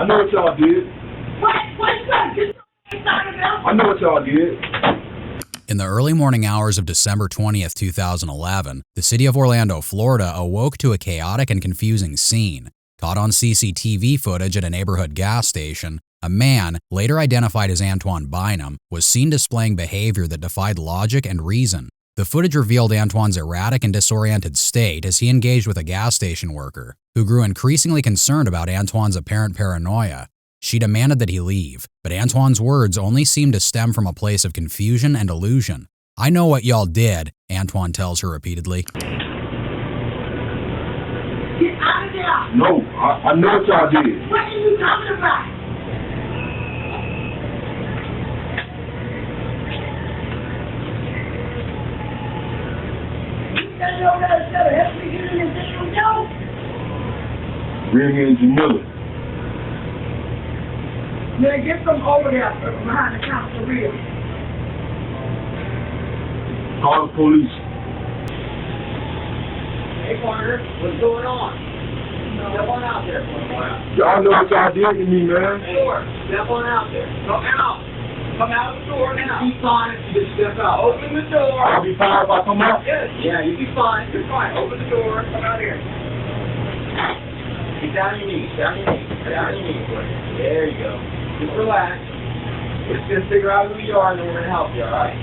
know what y'all did. I know what y'all did. In the early morning hours of December 20th, 2011, the city of Orlando, Florida awoke to a chaotic and confusing scene. Caught on CCTV footage at a neighborhood gas station, a man, later identified as Antoine Bynum, was seen displaying behavior that defied logic and reason. The footage revealed Antoine's erratic and disoriented state as he engaged with a gas station worker, who grew increasingly concerned about Antoine's apparent paranoia. She demanded that he leave, but Antoine's words only seemed to stem from a place of confusion and illusion. "I know what y'all did," Antoine tells her repeatedly. Get out of there! No, I know what y'all did. What are you talking about? You standing over there instead of helping me get in this issue, Joe? Ring in Jamila. Man, get them over there behind the counter for real. Call the police. Hey, partner, what's going on? Step on out there. Y'all know what y'all did to me, man. Sure, step on out there. Come out. Come out of the door now. Be fine if you just step out. Open the door. I'll be fine if I come out. Yes. Yeah, you'll be fine. You're fine. Open the door. Come out here. Get down on your knees. Down on your knees. Down on your knees. There you go. Just relax. We're just going to figure out who you are and then we're going to help you, all right?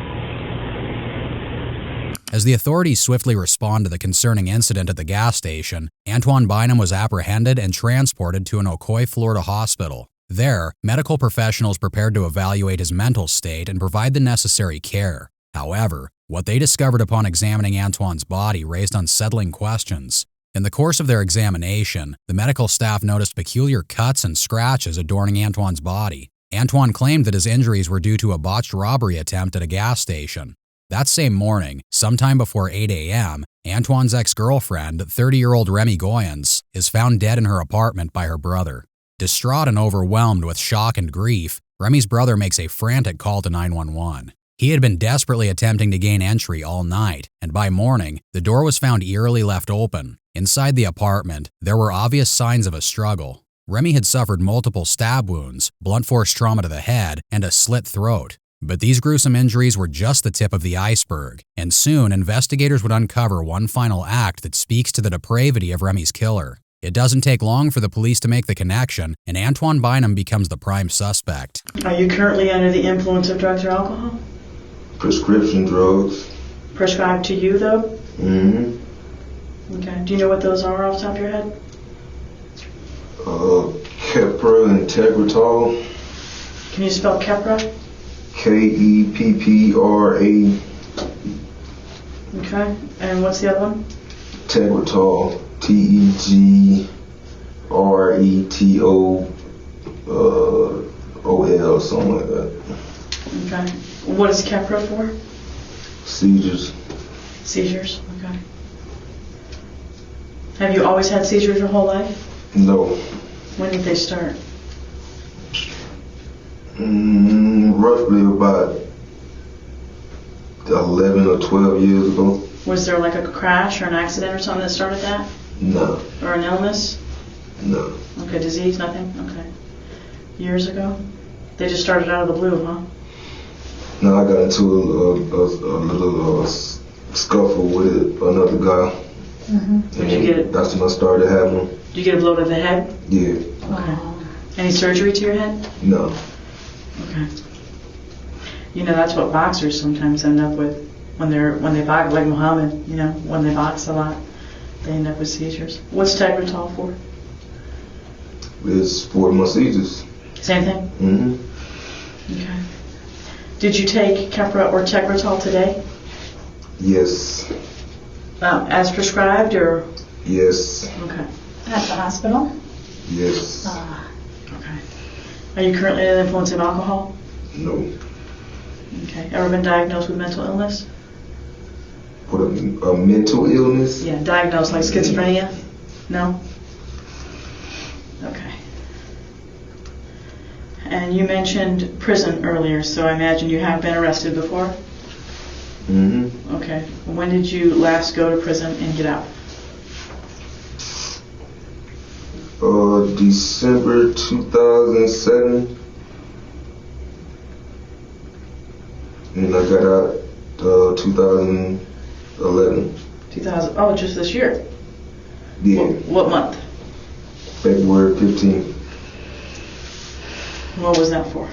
As the authorities swiftly respond to the concerning incident at the gas station, Antoine Bynum was apprehended and transported to an Ocoee, Florida hospital. There, medical professionals prepared to evaluate his mental state and provide the necessary care. However, what they discovered upon examining Antoine's body raised unsettling questions. In the course of their examination, the medical staff noticed peculiar cuts and scratches adorning Antoine's body. Antoine claimed that his injuries were due to a botched robbery attempt at a gas station. That same morning, sometime before 8 a.m., Antoine's ex-girlfriend, 30-year-old Remy Goyens, is found dead in her apartment by her brother. Distraught and overwhelmed with shock and grief, Remy's brother makes a frantic call to 911. He had been desperately attempting to gain entry all night, and by morning, the door was found eerily left open. Inside the apartment, there were obvious signs of a struggle. Remy had suffered multiple stab wounds, blunt force trauma to the head, and a slit throat. But these gruesome injuries were just the tip of the iceberg, and soon investigators would uncover one final act that speaks to the depravity of Remy's killer. It doesn't take long for the police to make the connection, and Antoine Bynum becomes the prime suspect. Are you currently under the influence of drugs or alcohol? Prescription drugs. Prescribed to you, though? Mm-hmm. Okay. Do you know what those are off the top of your head? Keppra and Tegretol. Can you spell Keppra? Keppra. Okay. And what's the other one? Tegretol. Tegretol. Something like that. Okay. What is Keppra for? Seizures. Seizures. Okay. Have you always had seizures your whole life? No. When did they start? Roughly about 11 or 12 years ago. Was there like a crash or an accident or something that started that? No. Or an illness? No. Okay, disease, nothing? Okay. Years ago? They just started out of the blue, huh? No, I got into a little scuffle with another guy. Mm-hmm. Did you get it? That's when I started having them. Did you get a blow to the head? Yeah. Okay. Any surgery to your head? No. Okay. You know, that's what boxers sometimes end up with when they box, like Muhammad, you know, when they box a lot, they end up with seizures. What's Tegretol for? It's for my seizures. Same thing? Mm-hmm. Okay. Did you take Keppra or Tegretol today? Yes. As prescribed, or? Yes. Okay. At the hospital? Yes. Okay. Are you currently under the influence of alcohol? No. Okay. Ever been diagnosed with mental illness? What, a mental illness? Yeah, diagnosed like schizophrenia? No? Okay. And you mentioned prison earlier, so I imagine you have been arrested before? Mm-hmm. Okay. When did you last go to prison and get out? December 2007. And I got out 2011. 2000. Oh, just this year. Yeah. What month? February 15th. What was that for?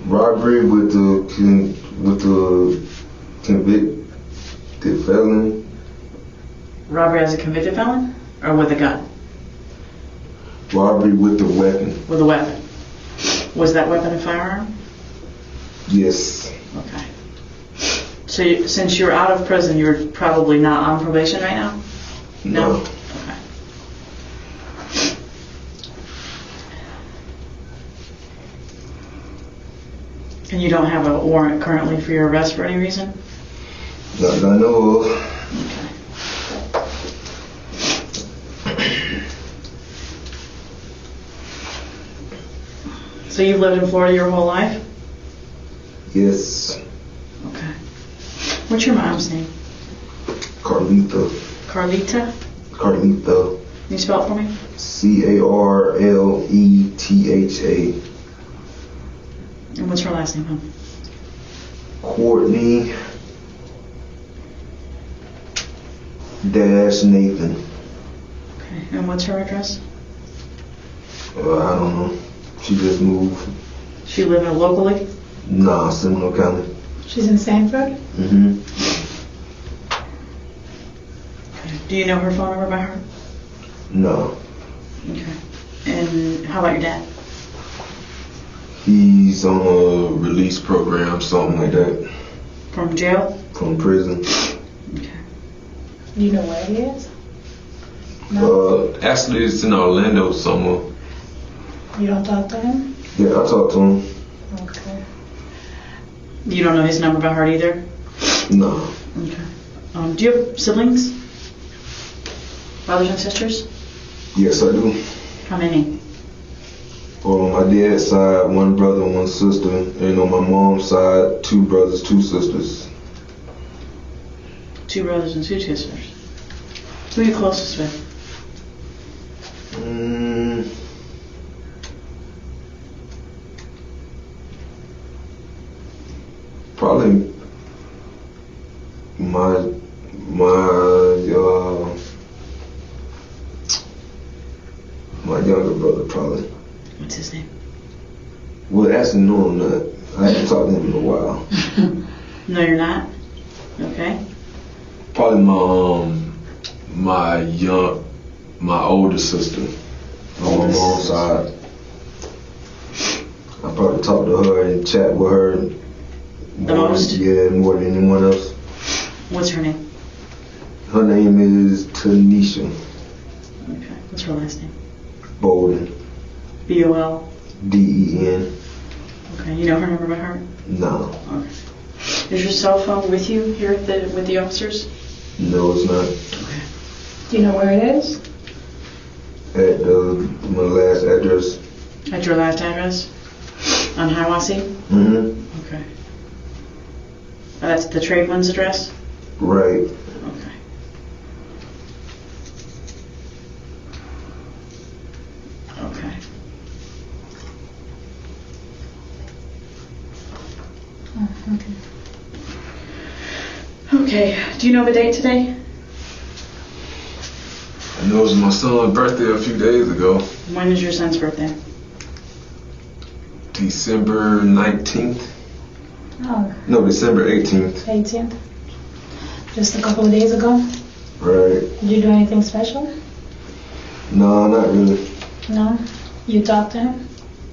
Robbery with the convicted felon. Robbery as a convicted felon, or with a gun? Robbery with the weapon. With a weapon. Was that weapon a firearm? Yes. Okay. So since you're out of prison, you're probably not on probation right now? No. Okay. And you don't have a warrant currently for your arrest for any reason? Not that I know of. Okay. So you've lived in Florida your whole life? Yes. Okay. What's your mom's name? Carlita. Carlita? Carlita. Can you spell it for me? Carletha. And what's her last name, hon? Courtney Nathan. Okay. And what's her address? I don't know. She just moved. She live in locally? Nah, Seminole County. She's in Sanford? Mm-hmm. Okay. Do you know her phone number by heart? No. Okay. And how about your dad? He's on a release program, something like that. From jail? From prison. Okay. Do you know where he is? Actually, it's in Orlando somewhere. You don't talk to him? Yeah, I talked to him. Okay. You don't know his number by heart either? No. Okay. Do you have siblings? Brothers and sisters? Yes, I do. How many? On my dad's side, one brother and one sister. And on my mom's side, 2 brothers, 2 sisters. 2 brothers and 2 sisters. Who are you closest with? Probably my younger brother, probably. What's his name? Well, actually, no, I'm not. I haven't talked to him in a while. No, you're not? Okay. Probably my older sister on my mom's side. I probably talk to her and chat with her most? Yeah, more than anyone else. What's her name? Her name is Tanisha Okay. What's her last name? Bolden. B-O-L? D-E-N. Okay. You know her number by heart? No. Okay. Is your cell phone with you here with the officers? No, it's not. Okay. Do you know where it is? At my last address. At your last address? On Hiawassee? Mm-hmm. Okay. That's the Trademan's address? Right. Okay. Okay. Oh, okay. Okay. Do you know the date today? I know it was my son's birthday a few days ago. When is your son's birthday? December 19th. Oh, No, December 18th. 18th. Just a couple of days ago. Right. Did you do anything special? No, not really. No? You talked to him?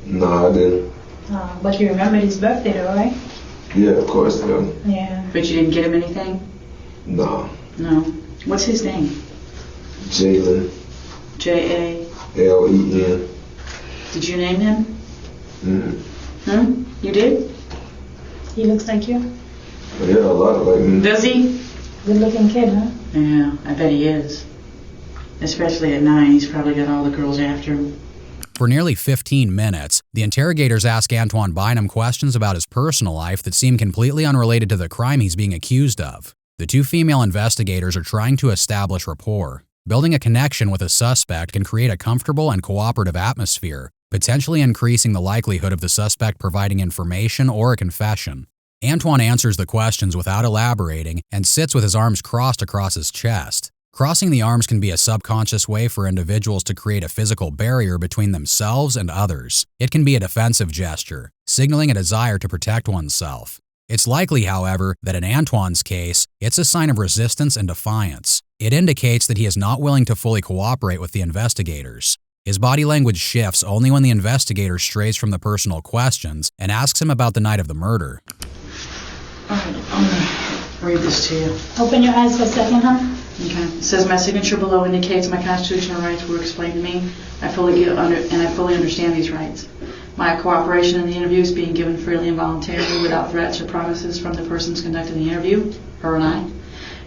No, I didn't. But you remembered his birthday though, right? Yeah, of course, yeah. Yeah. But you didn't get him anything? No. No. What's his name? Jalen. J-A. Len. Did you name him? You did? He looks like you? Yeah, a lot of like me. Does he? Good looking kid, huh? Yeah, I bet he is. Especially at 9, he's probably got all the girls after him. For nearly 15 minutes, the interrogators ask Antoine Bynum questions about his personal life that seem completely unrelated to the crime he's being accused of. The 2 female investigators are trying to establish rapport. Building a connection with a suspect can create a comfortable and cooperative atmosphere, potentially increasing the likelihood of the suspect providing information or a confession. Antoine answers the questions without elaborating and sits with his arms crossed across his chest. Crossing the arms can be a subconscious way for individuals to create a physical barrier between themselves and others. It can be a defensive gesture, signaling a desire to protect oneself. It's likely, however, that in Antoine's case, it's a sign of resistance and defiance. It indicates that he is not willing to fully cooperate with the investigators. His body language shifts only when the investigator strays from the personal questions and asks him about the night of the murder. I'm gonna read this to you. Open your eyes for a second, huh? Okay. It says, my signature below indicates my constitutional rights were explained to me. I fully understand these rights. My cooperation in the interview is being given freely and voluntarily without threats or promises from the persons conducting the interview, her and I.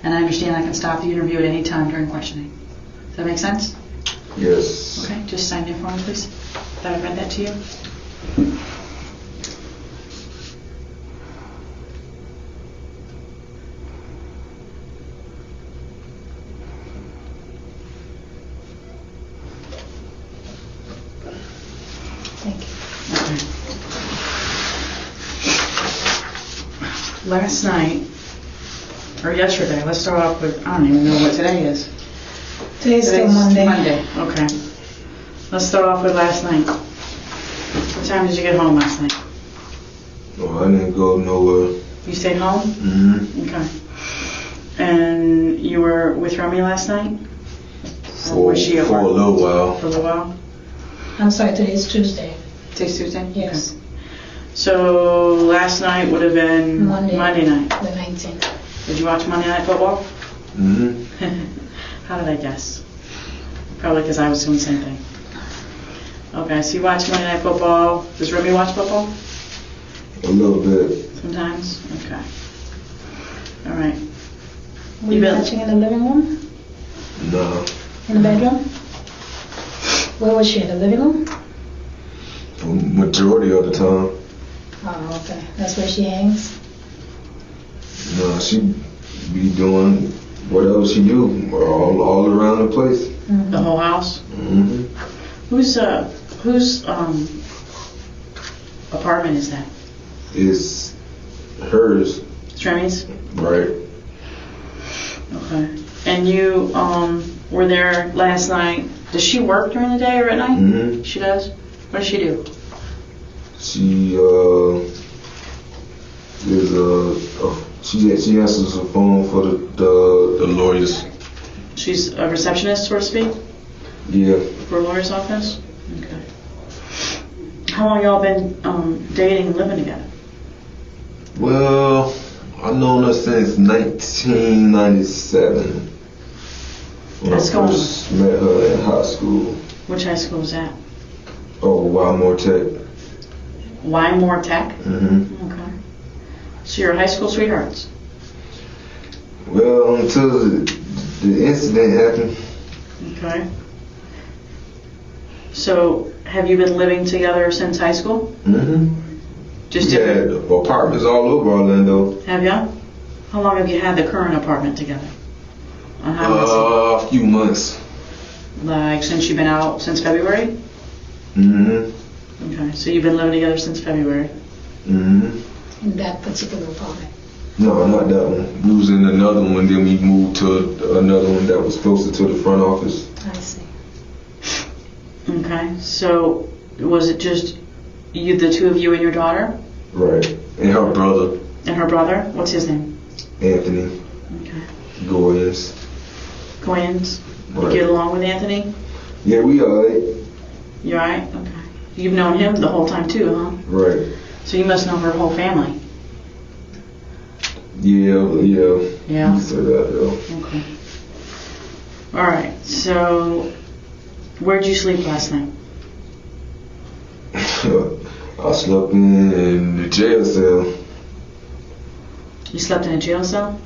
And I understand I can stop the interview at any time during questioning. Does that make sense? Yes. Okay, just sign there for me, please. Thought I read that to you. Thank you. Last night, or yesterday, let's start off with, I don't even know what today is. Today's still Monday. Monday, okay. Let's start off with last night. What time did you get home last night? Oh, I didn't go nowhere. You stayed home? Mm-hmm. Okay. And you were with Remy last night? Or was she at For a work? little while. For a little while? I'm sorry, today's Tuesday. Today's Tuesday? Yes. Okay. So last night would have been Monday night. The 19th. Did you watch Monday Night Football? Mm-hmm. How did I guess? Probably because I was doing the same thing. Okay, so you watch Monday Night Football. Does Remy watch football? A little bit. Sometimes? Okay. All right. Were you watching in the living room? No. In the bedroom? Where was she, in the living room? Majority of the time. Oh, okay. That's where she hangs? No, she be doing whatever she do, all around the place. Mm-hmm. The whole house? Mm-hmm. Whose apartment is that? It's hers, It's Remy's? right? Okay. And you were there last night. Does she work during the day or at night? Mm-hmm. She does? What does she do? She she answers the phone for the lawyers. She's a receptionist, so to speak, Yeah. for a lawyer's office? Okay. How long y'all been dating and living together? Well, I've known her since 1997. When That's I going. first met her in high school. Which high school was that? Oh, Wildmore Tech. Wymore Tech? Mm-hmm. Okay. So you're high school sweethearts? Well, until the incident happened. Okay. So have you been living together since high school? Mm-hmm. Just We had different? apartments all over Orlando. Have ya? How long have you had the current apartment together? How long A few months. like since you've been out since February? Mm-hmm. Okay, so you've been living together since February. Mm-hmm. In that particular apartment. No, not that one. We was in another one, then we moved to another one that was closer to the front office. I see. Okay, so was it just you, the two of you and your daughter? Right. And her brother, And her brother? What's his name? Anthony Okay. Goyens. Quins? You Right. get along with Anthony? Yeah, we alright. You alright? Okay. You've known him the whole time too, huh? Right. So you must know her whole family. Yeah. Yeah? So that, Okay. Alright, so where'd you sleep last night? I slept in the jail cell. You slept in a jail cell?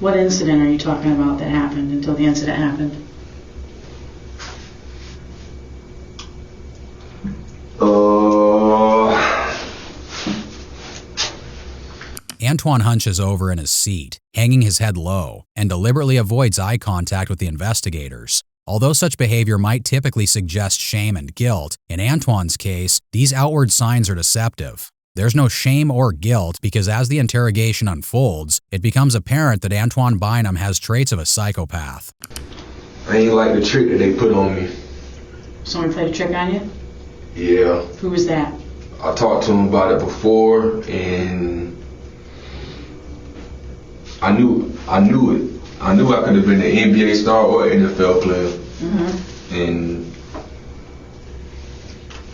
What incident are you talking about that happened until the incident happened? Antoine hunches over in his seat, hanging his head low, and deliberately avoids eye contact with the investigators. Although such behavior might typically suggest shame and guilt, in Antoine's case, these outward signs are deceptive. There's no shame or guilt because as the interrogation unfolds, it becomes apparent that Antoine Bynum has traits of a psychopath. I ain't like the trick that they put on me. Someone played a trick on you? Yeah. Who was that? I talked to him about it before, and I knew it. I knew I could have been an NBA star or NFL player. Mm-hmm. And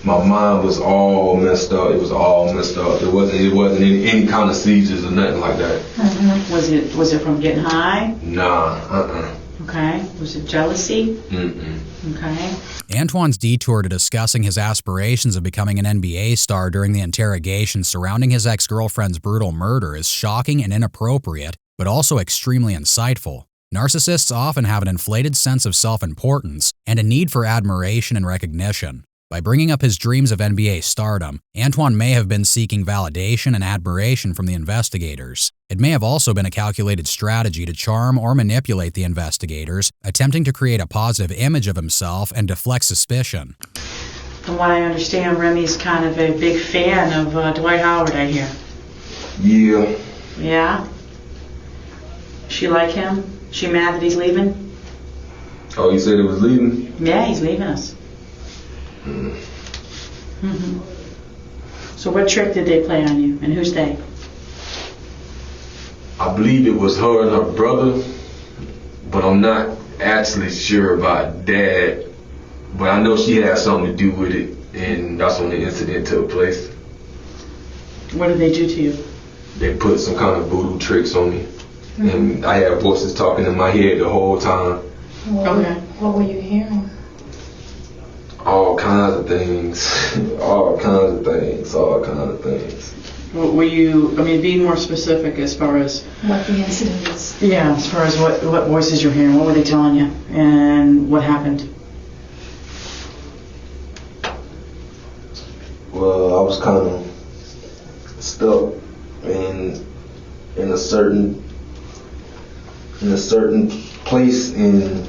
my mind was all messed up. It was all messed up. It wasn't any kind of seizures or nothing like that. Mm-hmm. Was it from getting high? Nah. Okay. Was it jealousy? Mm-mm. Okay. Antoine's detour to discussing his aspirations of becoming an NBA star during the interrogation surrounding his ex-girlfriend's brutal murder is shocking and inappropriate, but also extremely insightful. Narcissists often have an inflated sense of self-importance and a need for admiration and recognition. By bringing up his dreams of NBA stardom, Antoine may have been seeking validation and admiration from the investigators. It may have also been a calculated strategy to charm or manipulate the investigators, attempting to create a positive image of himself and deflect suspicion. From what I understand, Remy's kind of a big fan of Dwight Howard, I hear. Yeah. Yeah? She like him? She mad that he's leaving? Oh, you said it was leaving? Yeah, he's leaving us. Mm-hmm. So what trick did they play on you, and who's they? I believe it was her and her brother, but I'm not actually sure about that. But I know she had something to do with it, and that's when the incident took place. What did they do to you? They put some kind of voodoo tricks on me, and I had voices talking in my head the whole time. Okay. What were you hearing? All kinds of things. All kinds of things. What were you, be more specific as far as... What the incident is? Yeah, as far as what voices you're hearing, what were they telling you, and what happened? Well, I was kind of stuck in a certain place, in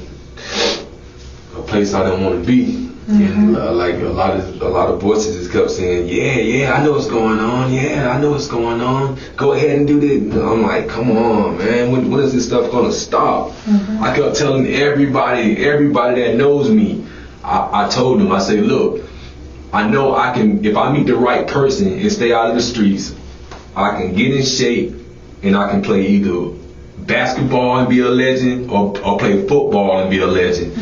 a place I didn't want to be. And like a lot of voices just kept saying, yeah, I know what's going on. Yeah, I know what's going on. Go ahead and do this. I'm like, come on, man. When is this stuff gonna stop? I kept telling everybody that knows me. I told them, I say, look, I know I can, if I meet the right person and stay out of the streets, I can get in shape and I can play either basketball and be a legend or play football and be a legend.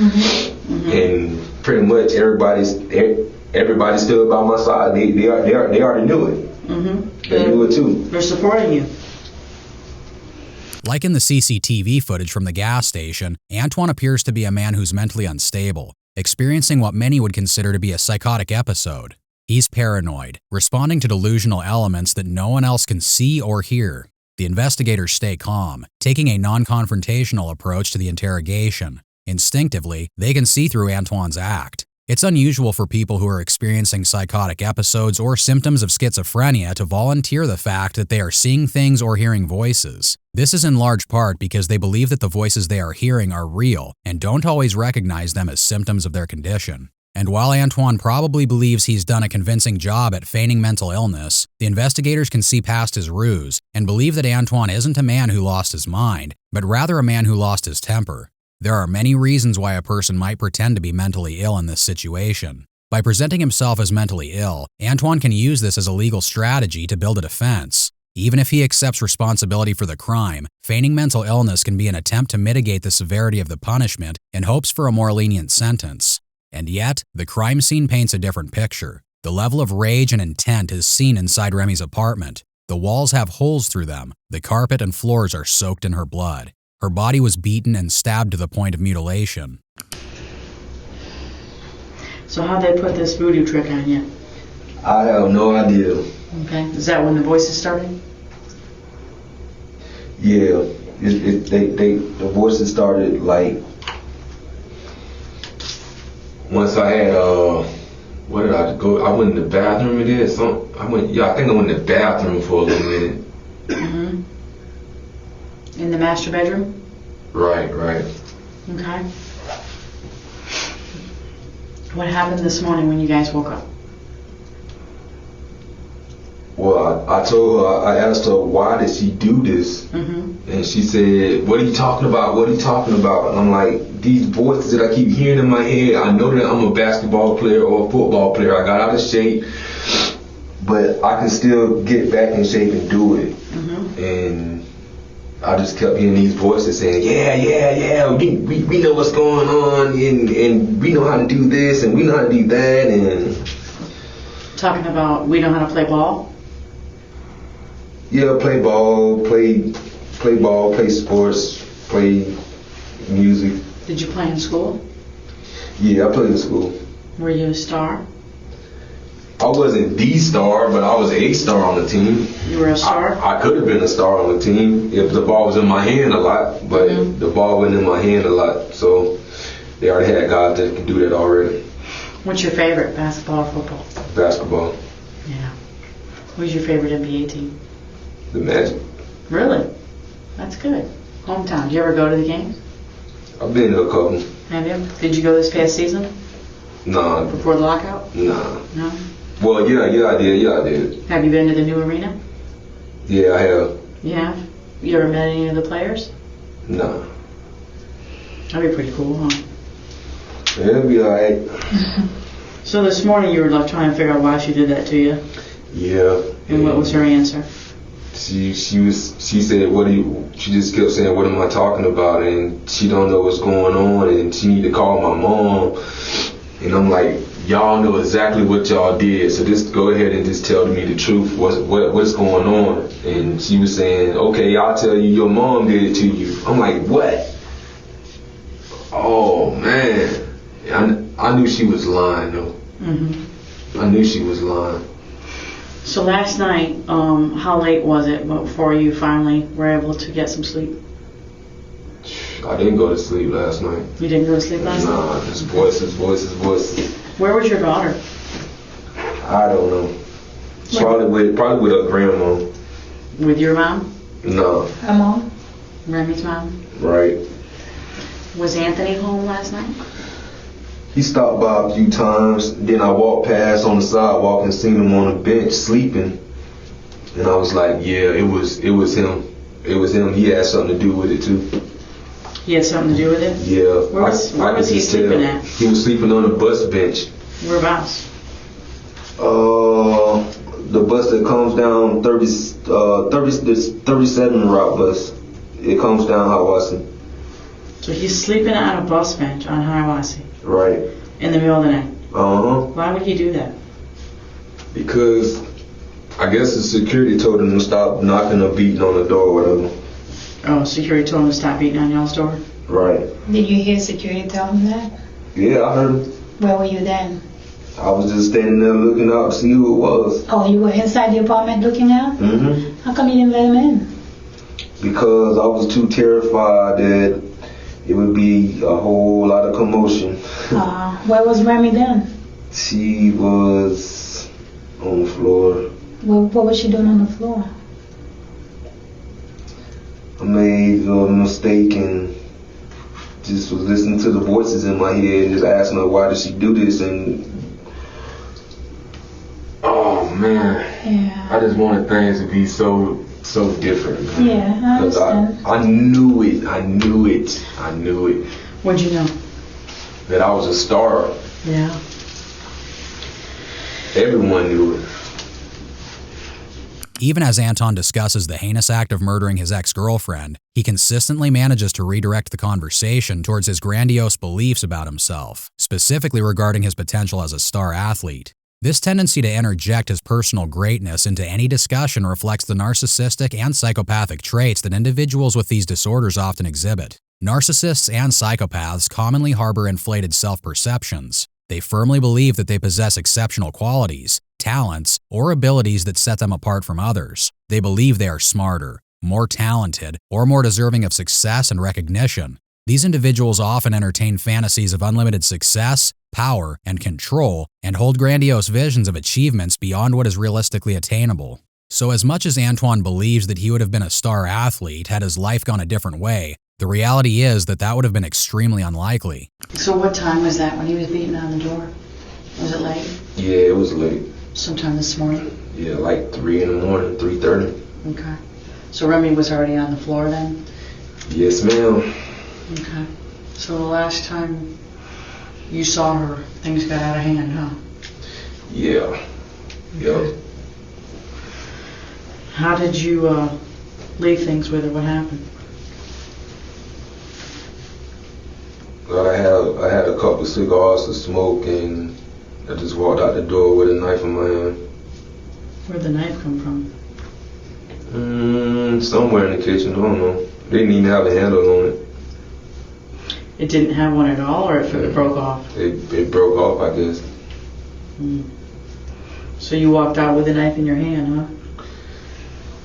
And pretty much everybody stood by my side. They already knew it. They knew it too. They're supporting you. Like in the CCTV footage from the gas station, Antoine appears to be a man who's mentally unstable, experiencing what many would consider to be a psychotic episode. He's paranoid, responding to delusional elements that no one else can see or hear. The investigators stay calm, taking a non-confrontational approach to the interrogation. Instinctively, they can see through Antoine's act. It's unusual for people who are experiencing psychotic episodes or symptoms of schizophrenia to volunteer the fact that they are seeing things or hearing voices. This is in large part because they believe that the voices they are hearing are real and don't always recognize them as symptoms of their condition. And while Antoine probably believes he's done a convincing job at feigning mental illness, the investigators can see past his ruse and believe that Antoine isn't a man who lost his mind, but rather a man who lost his temper. There are many reasons why a person might pretend to be mentally ill in this situation. By presenting himself as mentally ill, Antoine can use this as a legal strategy to build a defense. Even if he accepts responsibility for the crime, feigning mental illness can be an attempt to mitigate the severity of the punishment in hopes for a more lenient sentence. And yet, the crime scene paints a different picture. The level of rage and intent is seen inside Remy's apartment. The walls have holes through them. The carpet and floors are soaked in her blood. Her body was beaten and stabbed to the point of mutilation. So how'd they put this voodoo trick on you? I have no idea. Okay. Is that when the voices started? Yeah. The voices started like once I had where did I go? I went in the bathroom and did something. I think I went in the bathroom for a little minute. In the master bedroom? Right. Okay. What happened this morning when you guys woke up? Well, I told her, I asked her, why did she do this? And she said, what are you talking about? What are you talking about? And I'm like, these voices that I keep hearing in my head, I know that I'm a basketball player or a football player. I got out of shape, but I can still get back in shape and do it. And I just kept hearing these voices saying, yeah, we know what's going on, and we know how to do this, and we know how to do that, and... Talking about we know how to play ball? Yeah, play ball, play sports, play music. Did you play in school? Yeah, I played in school. Were you a star? I wasn't the star, but I was a star on the team. You were a star? I could have been a star on the team if the ball was in my hand a lot, but the ball wasn't in my hand a lot, so they already had guys that could do that already. What's your favorite, basketball or football? Basketball. Yeah. Who's your favorite NBA team? The Magic. Really? That's good. Hometown. Did you ever go to the games? I've been to a couple. Have you? Did you go this past season? Nah. Before the lockout? Nah. No? Well, yeah, I did. Have you been to the new arena? Yeah, I have. You have? You ever met any of the players? Nah. That'd be pretty cool, huh? Yeah, it'll be alright. So this morning you were like trying to figure out why she did that to you? Yeah. And what was her answer? She said, she just kept saying, what am I talking about? And she don't know what's going on, and she need to call my mom. And I'm like, y'all know exactly what y'all did, so just go ahead and just tell me the truth, what's going on. And she was saying, okay, I'll tell you, your mom did it to you. I'm like, what? Oh, man. I knew she was lying, though. I knew she was lying. So last night, how late was it before you finally were able to get some sleep? I didn't go to sleep last night. You didn't go to sleep last night? Nah, just voices. Where was your daughter? I don't know. Probably with her grandma. With your mom? No. Her mom? Remy's mom? Right. Was Anthony home last night? He stopped by a few times. Then I walked past on the sidewalk and seen him on a bench sleeping. And I was like, yeah, it was him. It was him. He had something to do with it too. He had something to do with it? Yeah. Where was he sleeping at? He was sleeping on the bus bench. Whereabouts? The bus that comes down 37 route bus. It comes down Hiawassee. So he's sleeping on a bus bench on Hiawassee? Right. In the middle of the night? Why would he do that? Because I guess the security told him to stop knocking or beating on the door or whatever. Oh, security told him to stop beating on y'all's door? Right. Did you hear security tell him that? Yeah, I heard him. Where were you then? I was just standing there looking out to see who it was. Oh, you were inside the apartment looking out? How come you didn't let him in? Because I was too terrified that it would be a whole lot of commotion. Where was Remy then? She was on the floor. What was she doing on the floor? I made a mistake and just was listening to the voices in my head and just asking her why did she do this, and oh man, yeah. I just wanted things to be so different. Man. Yeah, I understand. I knew it. What'd you know? That I was a star. Yeah. Everyone knew it. Even as Anton discusses the heinous act of murdering his ex-girlfriend, he consistently manages to redirect the conversation towards his grandiose beliefs about himself, specifically regarding his potential as a star athlete. This tendency to interject his personal greatness into any discussion reflects the narcissistic and psychopathic traits that individuals with these disorders often exhibit. Narcissists and psychopaths commonly harbor inflated self-perceptions. They firmly believe that they possess exceptional qualities, talents, or abilities that set them apart from others. They believe they are smarter, more talented, or more deserving of success and recognition. These individuals often entertain fantasies of unlimited success, power, and control, and hold grandiose visions of achievements beyond what is realistically attainable. So as much as Antoine believes that he would have been a star athlete had his life gone a different way, the reality is that that would have been extremely unlikely. So what time was that when he was beating on the door? Was it late? Yeah, it was late. Sometime this morning? Yeah, like 3 in the morning, 3:30. Okay. So Remy was already on the floor then? Yes, ma'am. Okay. So the last time you saw her, things got out of hand, huh? Yeah. Yep. How did you leave things with her? What happened? I had a couple cigars to smoke, and I just walked out the door with a knife in my hand. Where'd the knife come from? Somewhere in the kitchen. I don't know. They didn't even have a handle on it. It didn't have one at all, or it broke off? It broke off, I guess. So you walked out with a knife in your hand, huh?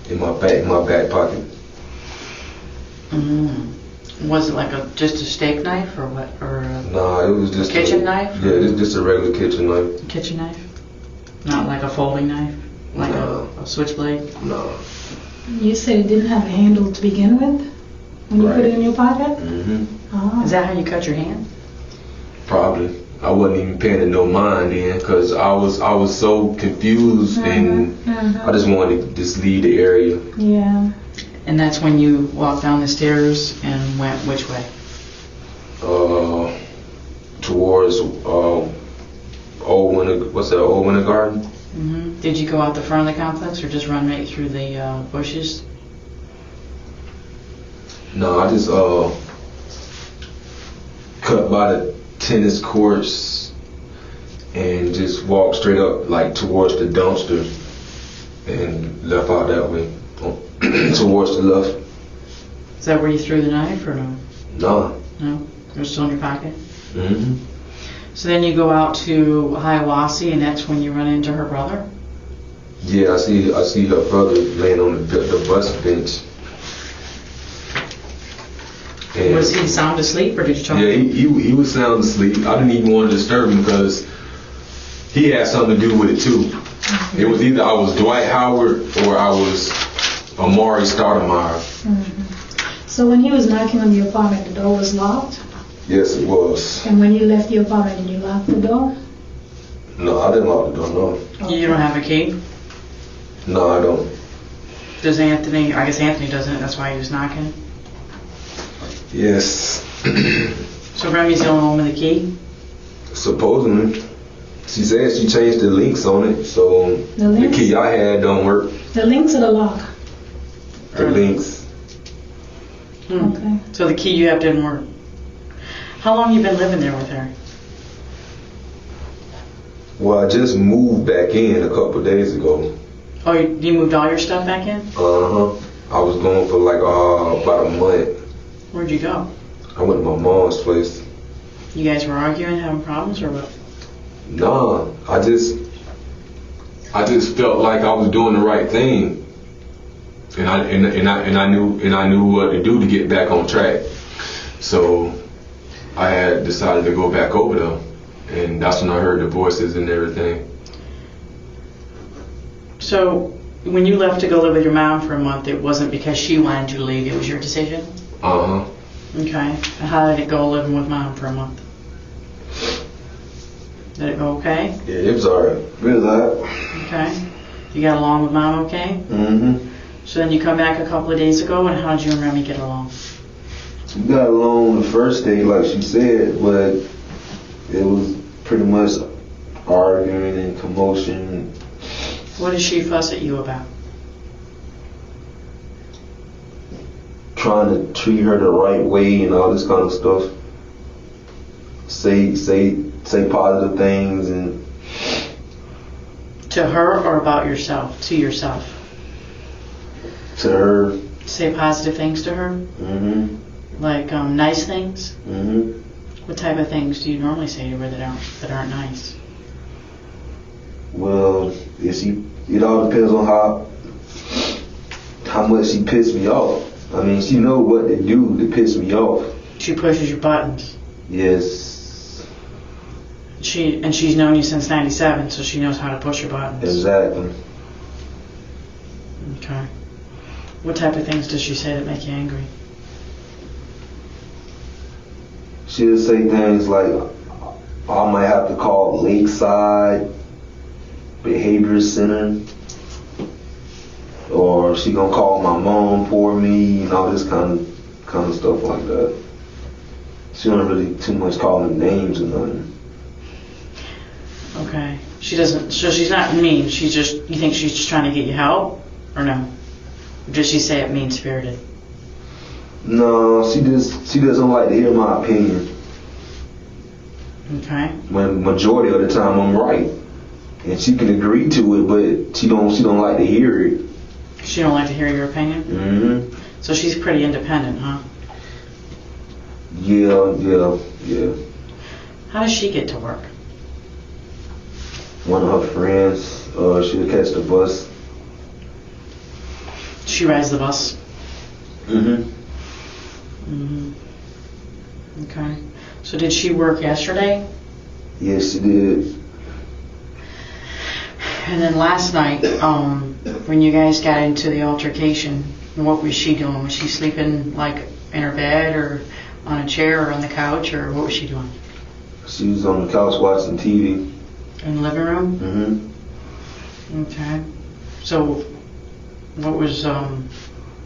In my back pocket. Was it like just a steak knife or what? Or Nah, it was just kitchen knife? Yeah, it's just a regular kitchen knife. Kitchen knife? Not like a folding knife? Like a switchblade? No. You said it didn't have a handle to begin with when you put it in your pocket? Oh. Is that how you cut your hand? Probably. I wasn't even paying it no mind then, because I was so confused, and I just wanted to just leave the area. Yeah. And that's when you walked down the stairs and went which way? Towards Old Winter Garden. Did you go out the front of the complex or just run right through the bushes? No, I just cut by the tennis courts and just walked straight up like towards the dumpster and left out that way towards the left. Is that where you threw the knife or no? No. No? It was still in your pocket? So then you go out to Hiawassee, and that's when you run into her brother? Yeah, I see her brother laying on the bus bench. And was he sound asleep, or did you talk to him? Yeah, he was sound asleep. I didn't even want to disturb him because he had something to do with it too. It was either I was Dwight Howard or I was Amari Stoudemire. So when he was knocking on your apartment, the door was locked? Yes, it was. And when you left your apartment, did you lock the door? No, I didn't lock the door, no. You don't have a key? No, I don't. Does Anthony, I guess Anthony doesn't, that's why he was knocking? Yes. So Remy's the only one with a key? Supposedly. She said she changed the links on it, so the key I had don't work. The links or the lock? The links. Okay. So the key you have didn't work. How long you been living there with her? Well, I just moved back in a couple of days ago. Oh, you moved all your stuff back in? I was going for like about a month. Where'd you go? I went to my mom's place. You guys were arguing, having problems, or what? Nah, I just felt like I was doing the right thing, and I knew what to do to get back on track. So I had decided to go back over there, and that's when I heard the voices and everything. So when you left to go live with your mom for a month, it wasn't because she wanted you to leave, it was your decision? Okay. And how did it go living with mom for a month? Did it go okay? Yeah, it was alright. It was alright. Okay. You got along with mom okay? So then you come back a couple of days ago, and how did you and Remy get along? We got along the first day, like she said, but it was pretty much arguing and commotion. What did she fuss at you about? Trying to treat her the right way and all this kind of stuff. Say positive things and. To her or about yourself? To yourself? To her. Say positive things to her? Like nice things? What type of things do you normally say to her that aren't nice? Well, it all depends on how much she pissed me off. I mean, she know what to do to piss me off. She pushes your buttons. Yes. She's known you since '97, so she knows how to push your buttons. Exactly. Okay. What type of things does she say that make you angry? She'll say things like, I might have to call Lakeside Behavior Center, or she gonna call my mom for me, and all this kind of stuff like that. She don't really too much call them names or nothing. Okay. She doesn't, so she's not mean, you think she's just trying to get you help? Or no? Or does she say it mean-spirited? No, she doesn't like to hear my opinion. Okay. When majority of the time I'm right, and she can agree to it, but she don't like to hear it. She don't like to hear your opinion? Mm-hmm. So she's pretty independent, huh? Yeah. How does she get to work? One of her friends, she'll catch the bus. She rides the bus? Mm-hmm. Okay. So did she work yesterday? Yes, she did. And then last night, when you guys got into the altercation, what was she doing? Was she sleeping like in her bed or on a chair or on the couch, or what was she doing? She was on the couch watching TV. In the living room? Mm-hmm. Okay. So what was the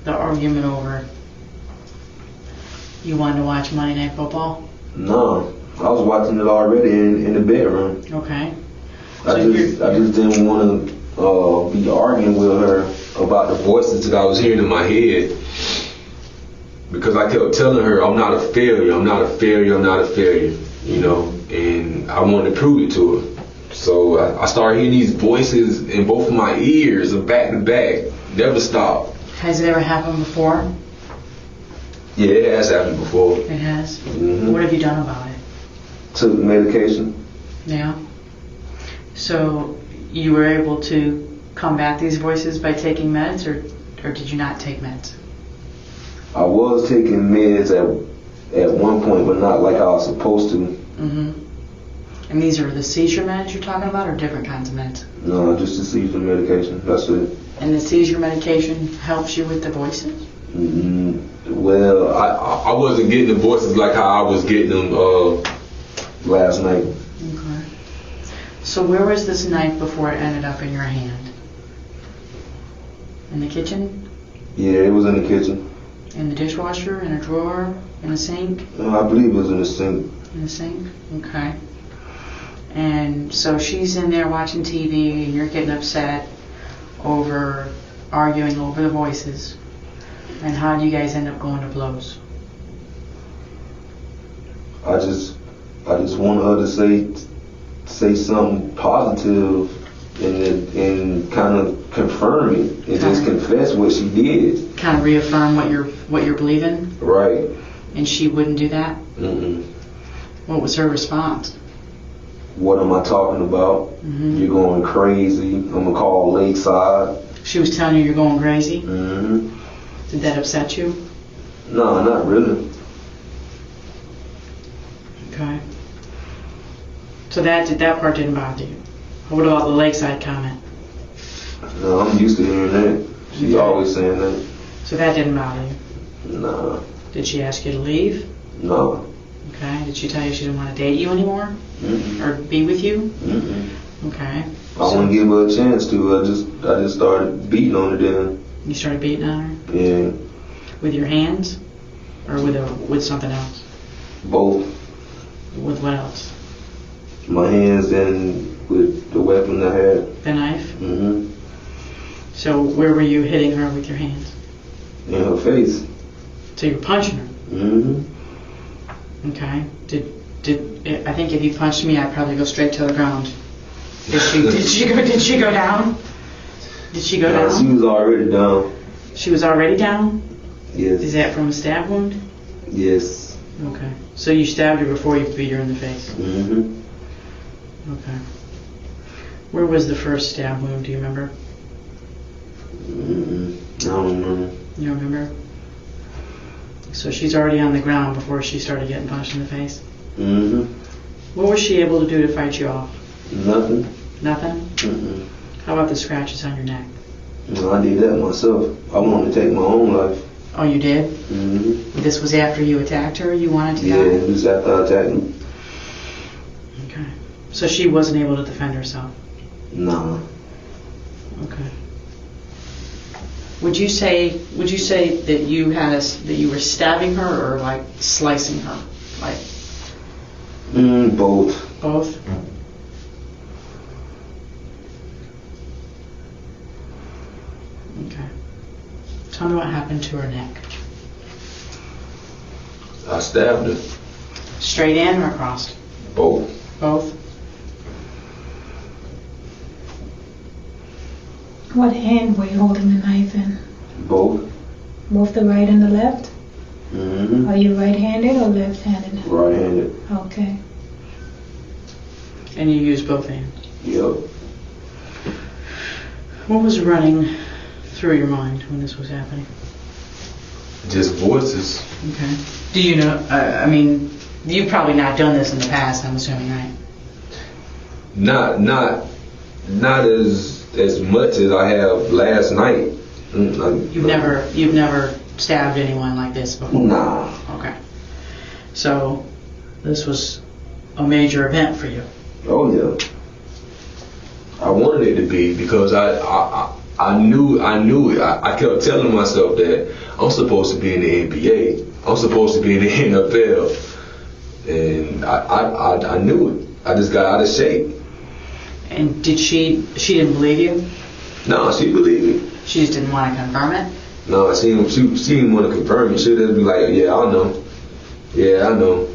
argument over? You wanted to watch Monday Night Football? No, I was watching it already in the bedroom. Okay. I just didn't want to be arguing with her about the voices that I was hearing in my head, because I kept telling her I'm not a failure, you know, and I wanted to prove it to her. So I started hearing these voices in both of my ears, back to back, never stopped. Has it ever happened before? Yeah, it has happened before. It has? Mm-hmm. What have you done about it? Took medication. Yeah. So you were able to combat these voices by taking meds, or did you not take meds? I was taking meds at one point, but not like I was supposed to. Mm-hmm. And these are the seizure meds you're talking about, or different kinds of meds? No, just the seizure medication. That's it. And the seizure medication helps you with the voices? Mm-hmm. Well, I wasn't getting the voices like how I was getting them last night. Okay. So where was this knife before it ended up in your hand? In the kitchen? Yeah, it was in the kitchen. In the dishwasher? In a drawer? In a sink? I believe it was in the sink. In the sink? Okay. And so she's in there watching TV and you're getting upset over arguing over the voices. And how do you guys end up going to blows? I just want her to say something positive and kind of confirm it and just confess what she did. Kind of reaffirm what you're believing? Right. And she wouldn't do that? Mm-mm. What was her response? What am I talking about? Mm-hmm. You're going crazy. I'm gonna call Lakeside. She was telling you you're going crazy? Mm-hmm. Did that upset you? No, not really. Okay. So that part didn't bother you. What about the Lakeside comment? No, I'm used to hearing that. She's always saying that. So that didn't bother you? Nah. Did she ask you to leave? No. Okay. Did she tell you she didn't want to date you anymore? Mm-mm. Or be with you? Mm-mm. Okay. I wouldn't give her a chance to. I just started beating on her then. You started beating on her? Yeah. With your hands? Or with something else? Both. With what else? My hands and with the weapon I had. The knife? Mm-hmm. So where were you hitting her with your hands? In her face. So you were punching her? Mm-hmm. Okay. I think if you punched me, I'd probably go straight to the ground. Did she go down? Did she go down? She was already down. She was already down? Yes. Is that from a stab wound? Yes. Okay. So you stabbed her before you beat her in the face? Mm-hmm. Okay. Where was the first stab wound? Do you remember? Mm-mm. I don't remember. You don't remember? So she's already on the ground before she started getting punched in the face? Mm-hmm. What was she able to do to fight you off? Nothing. Nothing? Mm-mm. How about the scratches on your neck? No, I did that myself. I wanted to take my own life. Oh, you did? Mm-hmm. This was after you attacked her? You wanted to Yeah, die? it was after I attacked him. Okay. So she wasn't able to defend herself? Nah. Okay. Would you say that you were stabbing her or like slicing her? Like Both. both? Okay. Tell me what happened to her neck. I stabbed her. Straight in or across? Both. Both? What hand were you holding the knife in? Both. Both the right and the left? Mm-hmm. Are you right-handed or left-handed? Right-handed. Okay. And you used both hands? Yep. What was running through your mind when this was happening? Just voices. Okay. Do you know, I mean, you've probably not done this in the past, I'm assuming, right? Not as much as I have last night. You've never stabbed anyone like this before? Nah. Okay. So, this was a major event for you? Oh yeah. I wanted it to be because I knew it. I kept telling myself that I'm supposed to be in the NBA. I'm supposed to be in the NFL. And I knew it. I just got out of shape. And she didn't believe you? No, she believed me. She just didn't want to confirm it? No, she didn't want to confirm it. She'd just be like, yeah, I know. Yeah, I know.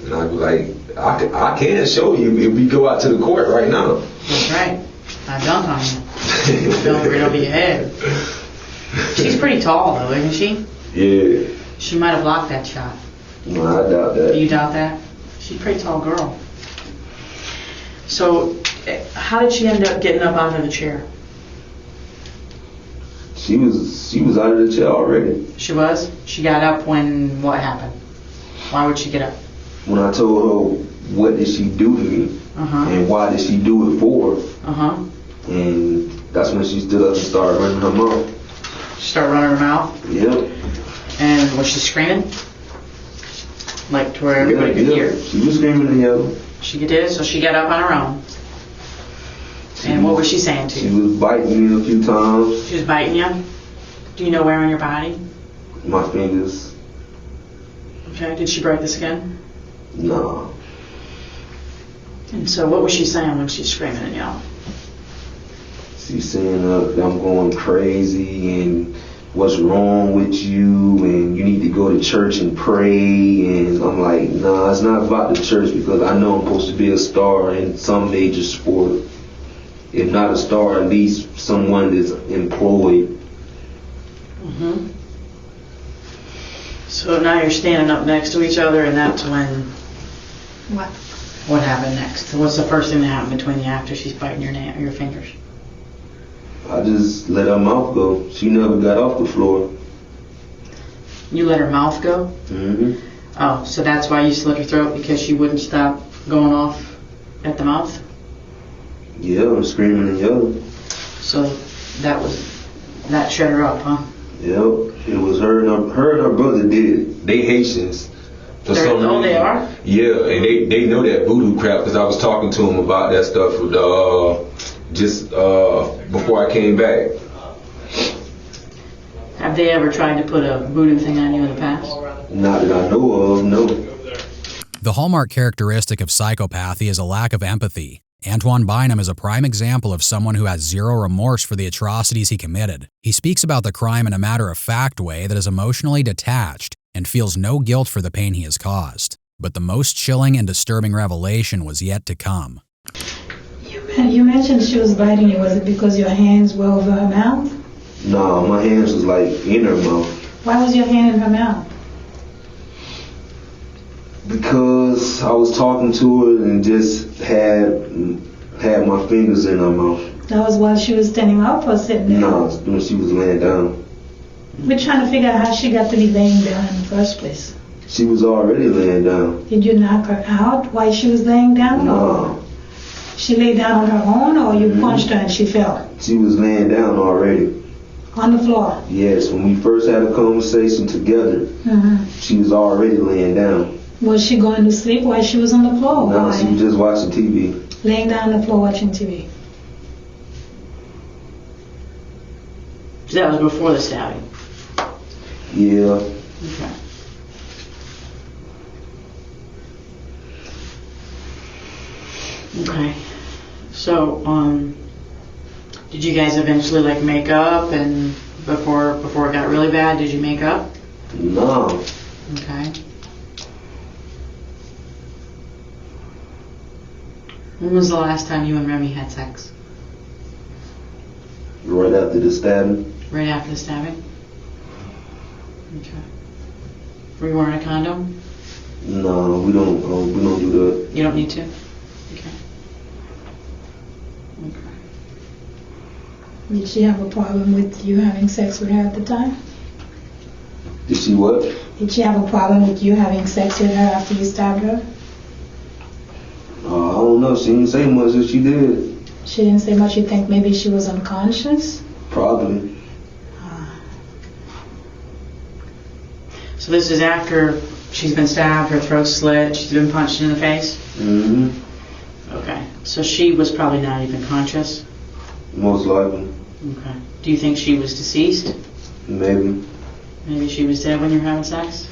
And I'd be like, I can show you if we go out to the court right now. That's right. I dunked on you. Fell right over your head. She's pretty tall though, isn't she? Yeah. She might have blocked that shot. No, I doubt that. Do you doubt that? She's a pretty tall girl. So, how did she end up getting up out of the chair? She was out of the chair already. She was? She got up when what happened? Why would she get up? When I told her what did she do to me and why did she do it for, and that's when she stood up and started running her mouth. She started running her mouth? Yep. And was she screaming? Like to where everybody could hear? She was screaming and yelling. She did, so she got up on her own. And what was she saying to you? She was biting me a few times. She was biting you? Do you know where on your body? My fingers. Okay, did she break the skin? No. And so what was she saying when she's screaming and yelling? She's saying that I'm going crazy and what's wrong with you and you need to go to church and pray. And I'm like, nah, it's not about the church because I know I'm supposed to be a star in some major sport. If not a star, at least someone that's employed. So now you're standing up next to each other, and that's when... What happened next? So what's the first thing that happened between you after she's biting your fingers? I just let her mouth go. She never got off the floor. You let her mouth go? Oh, so that's why you slit her throat, because she wouldn't stop going off at the mouth? Yeah, I'm screaming and yelling. So that shut her up, huh? Yep, it was her and her brother did it. They Haitians. For some reason. They are? Yeah, and they know that voodoo crap because I was talking to them about that stuff just before I came back. Have they ever tried to put a voodoo thing on you in the past? Not that I know of, no. The hallmark characteristic of psychopathy is a lack of empathy. Antoine Bynum is a prime example of someone who has zero remorse for the atrocities he committed. He speaks about the crime in a matter-of-fact way that is emotionally detached and feels no guilt for the pain he has caused. But the most chilling and disturbing revelation was yet to come. You mentioned she was biting you. Was it because your hands were over her mouth? No, my hands was like in her mouth. Why was your hand in her mouth? Because I was talking to her and just had my fingers in her mouth. That was while she was standing up or sitting there? No, when she was laying down. We're trying to figure out how she got to be laying down in the first place. She was already laying down. Did you knock her out while she was laying down? No. She lay down on her own, or you punched her and she fell? She was laying down already. On the floor? Yes, when we first had a conversation together, she was already laying down. Was she going to sleep while she was on the floor? No, Why? she was just watching TV. Laying down on the floor watching TV. So that was before the stabbing? Yeah. Okay. Okay. So, did you guys eventually like make up, and before it got really bad, did you make up? No. Okay. When was the last time you and Remy had sex? Right after the stabbing? Right after the stabbing? Okay. Were you wearing a condom? No, we don't do that. You don't need to? Okay. Okay. Did she have a problem with you having sex with her at the time? Did she what? Did she have a problem with you having sex with her after you stabbed her? I don't know. She didn't say much as she did. She didn't say much. You think maybe she was unconscious? Probably. So this is after she's been stabbed, her throat slit, she's been punched in the face? Mm-hmm. Okay. So she was probably not even conscious? Most likely. Okay. Do you think she was deceased? Maybe. Maybe she was dead when you were having sex?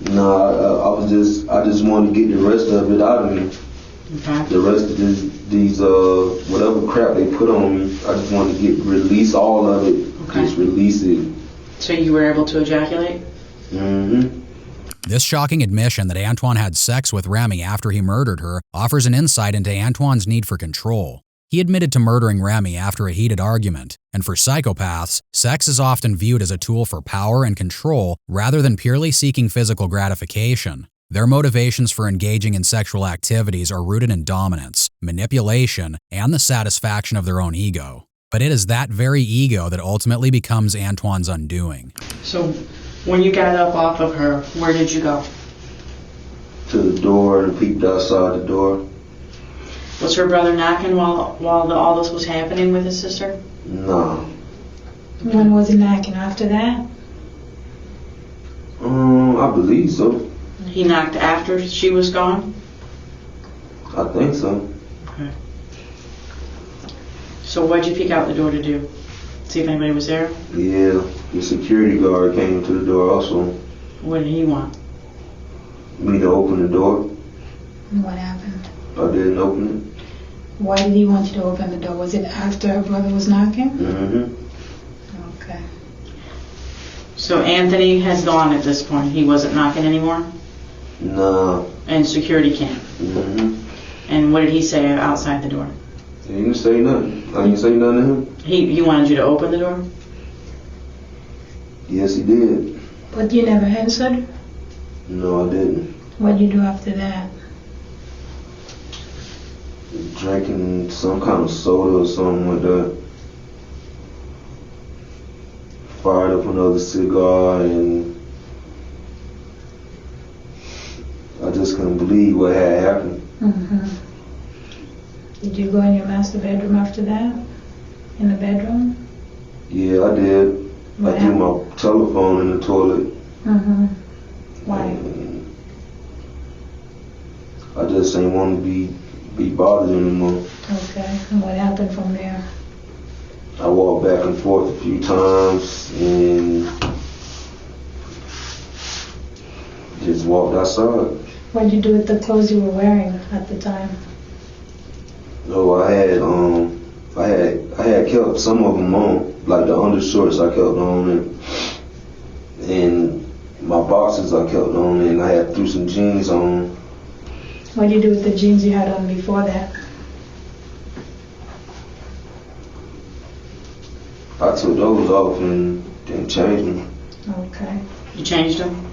No, I just wanted to get the rest of it out of me. Okay. The rest of these whatever crap they put on me, I just wanted to release all of it. Okay. Just release it. So you were able to ejaculate? Mm-hmm. This shocking admission that Antoine had sex with Remy after he murdered her offers an insight into Antoine's need for control. He admitted to murdering Remy after a heated argument, and for psychopaths, sex is often viewed as a tool for power and control rather than purely seeking physical gratification. Their motivations for engaging in sexual activities are rooted in dominance, manipulation, and the satisfaction of their own ego. But it is that very ego that ultimately becomes Antoine's undoing. So when you got up off of her, where did you go? To the door and peeped outside the door. Was her brother knocking while all this was happening with his sister? No. When was he knocking? After that? I believe so. He knocked after she was gone? I think so. Okay. So what'd you peek out the door to do? See if anybody was there? Yeah, the security guard came to the door also. What did he want? Me to open the door. And what happened? I didn't open it. Why did he want you to open the door? Was it after her brother was knocking? Mm-hmm. Okay. So Anthony has gone at this point. He wasn't knocking anymore? No. And security came? Mm-hmm. And what did he say outside the door? He didn't say nothing. I didn't say nothing to him. He wanted you to open the door? Yes, he did. But you never answered? No, I didn't. What did you do after that? Drinking some kind of soda or something like that. Fired up another cigar, and I just couldn't believe what had happened. Mm-hmm. Did you go in your master bedroom after that? In the bedroom? Yeah, I did. What I threw happened? my telephone in the toilet. Mm-hmm. Why? And I just ain't want to be bothered anymore. Okay. And what happened from there? I walked back and forth a few times and just walked outside. What did you do with the clothes you were wearing at the time? So I had kept some of them on, like the undershorts I kept on, and my boxes I kept on, and I had threw some jeans on. What did you do with the jeans you had on before that? I took those off and then changed them. Okay. You changed them?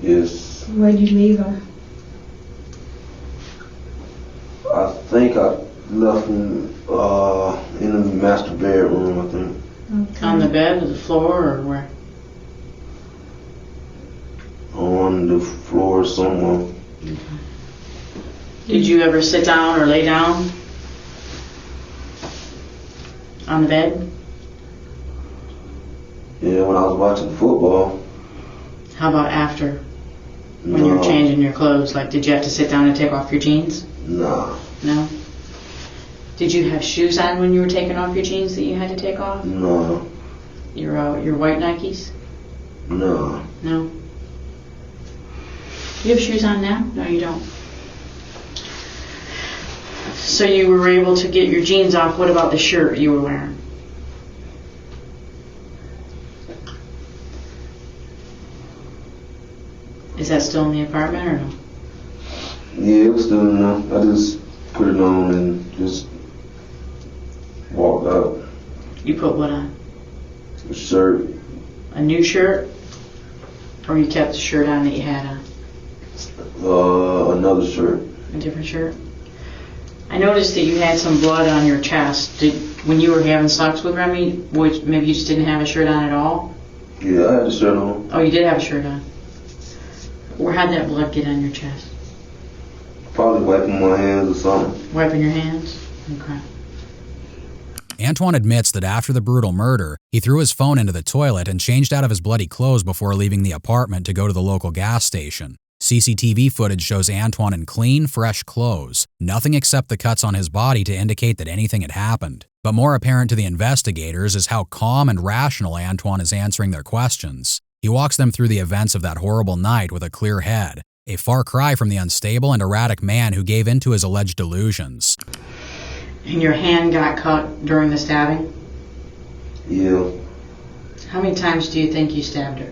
Yes. Where'd you leave them? I think I left them in the master bedroom, I think. Okay. On the bed or the floor or where? On the floor somewhere. Did you ever sit down or lay down on the bed? Yeah, when I was watching football. How about after? When you were changing your clothes? Like, did you have to sit down and take off your jeans? Nah. No? Did you have shoes on when you were taking off your jeans that you had to take off? No. Your white Nikes? No. No? Do you have shoes on now? No, you don't. So you were able to get your jeans off. What about the shirt you were wearing? Is that still in the apartment or no? Yeah, it was still in there. I just put it on and just walked out. You put what on? A shirt. A new shirt? Or you kept the shirt on that you had on? Another shirt. A different shirt? I noticed that you had some blood on your chest. When you were having sex with Remy, maybe you just didn't have a shirt on at all? Yeah, I had a shirt on. Oh, you did have a shirt on. How'd that blood get on your chest? Probably wiping my hands or something. Wiping your hands? Okay. Antoine admits that after the brutal murder, he threw his phone into the toilet and changed out of his bloody clothes before leaving the apartment to go to the local gas station. CCTV footage shows Antoine in clean, fresh clothes, nothing except the cuts on his body to indicate that anything had happened. But more apparent to the investigators is how calm and rational Antoine is answering their questions. He walks them through the events of that horrible night with a clear head, a far cry from the unstable and erratic man who gave in to his alleged delusions. And your hand got cut during the stabbing? Yeah. How many times do you think you stabbed her?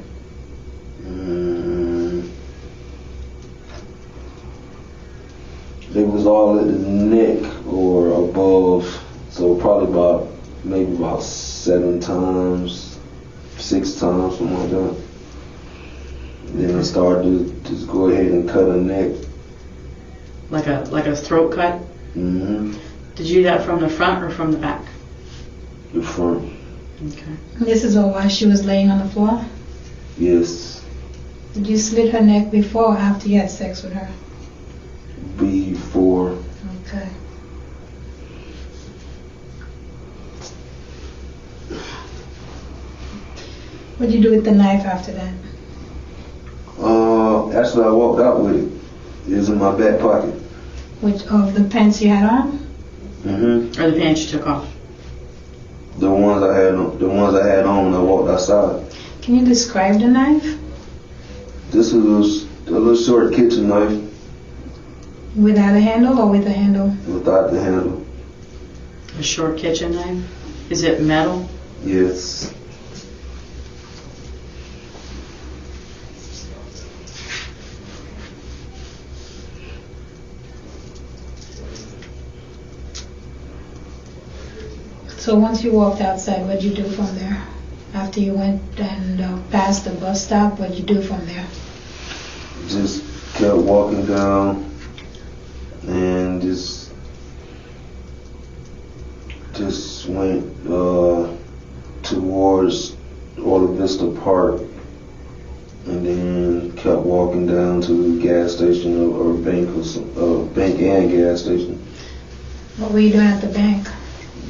It was all at the neck or above, so probably maybe about 7 times, 6 times, something like that. Then I started to just go ahead and cut her neck. Like a throat cut? Mm-hmm. Did you do that from the front or from the back? The front. Okay. This is all while she was laying on the floor? Yes. Did you slit her neck before or after you had sex with her? Before. Okay. What did you do with the knife after that? Actually, I walked out with it. It was in my back pocket. Which of the pants you had on? Mm-hmm. Or the pants you took off? The ones I had on when I walked outside. Can you describe the knife? This was a little short kitchen knife. Without a handle or with a handle? Without the handle. A short kitchen knife? Is it metal? Yes. So once you walked outside, what did you do from there? After you went and passed the bus stop, what did you do from there? Just kept walking down and just went towards Orla Vista Park and then kept walking down to the gas station or bank and gas station. What were you doing at the bank?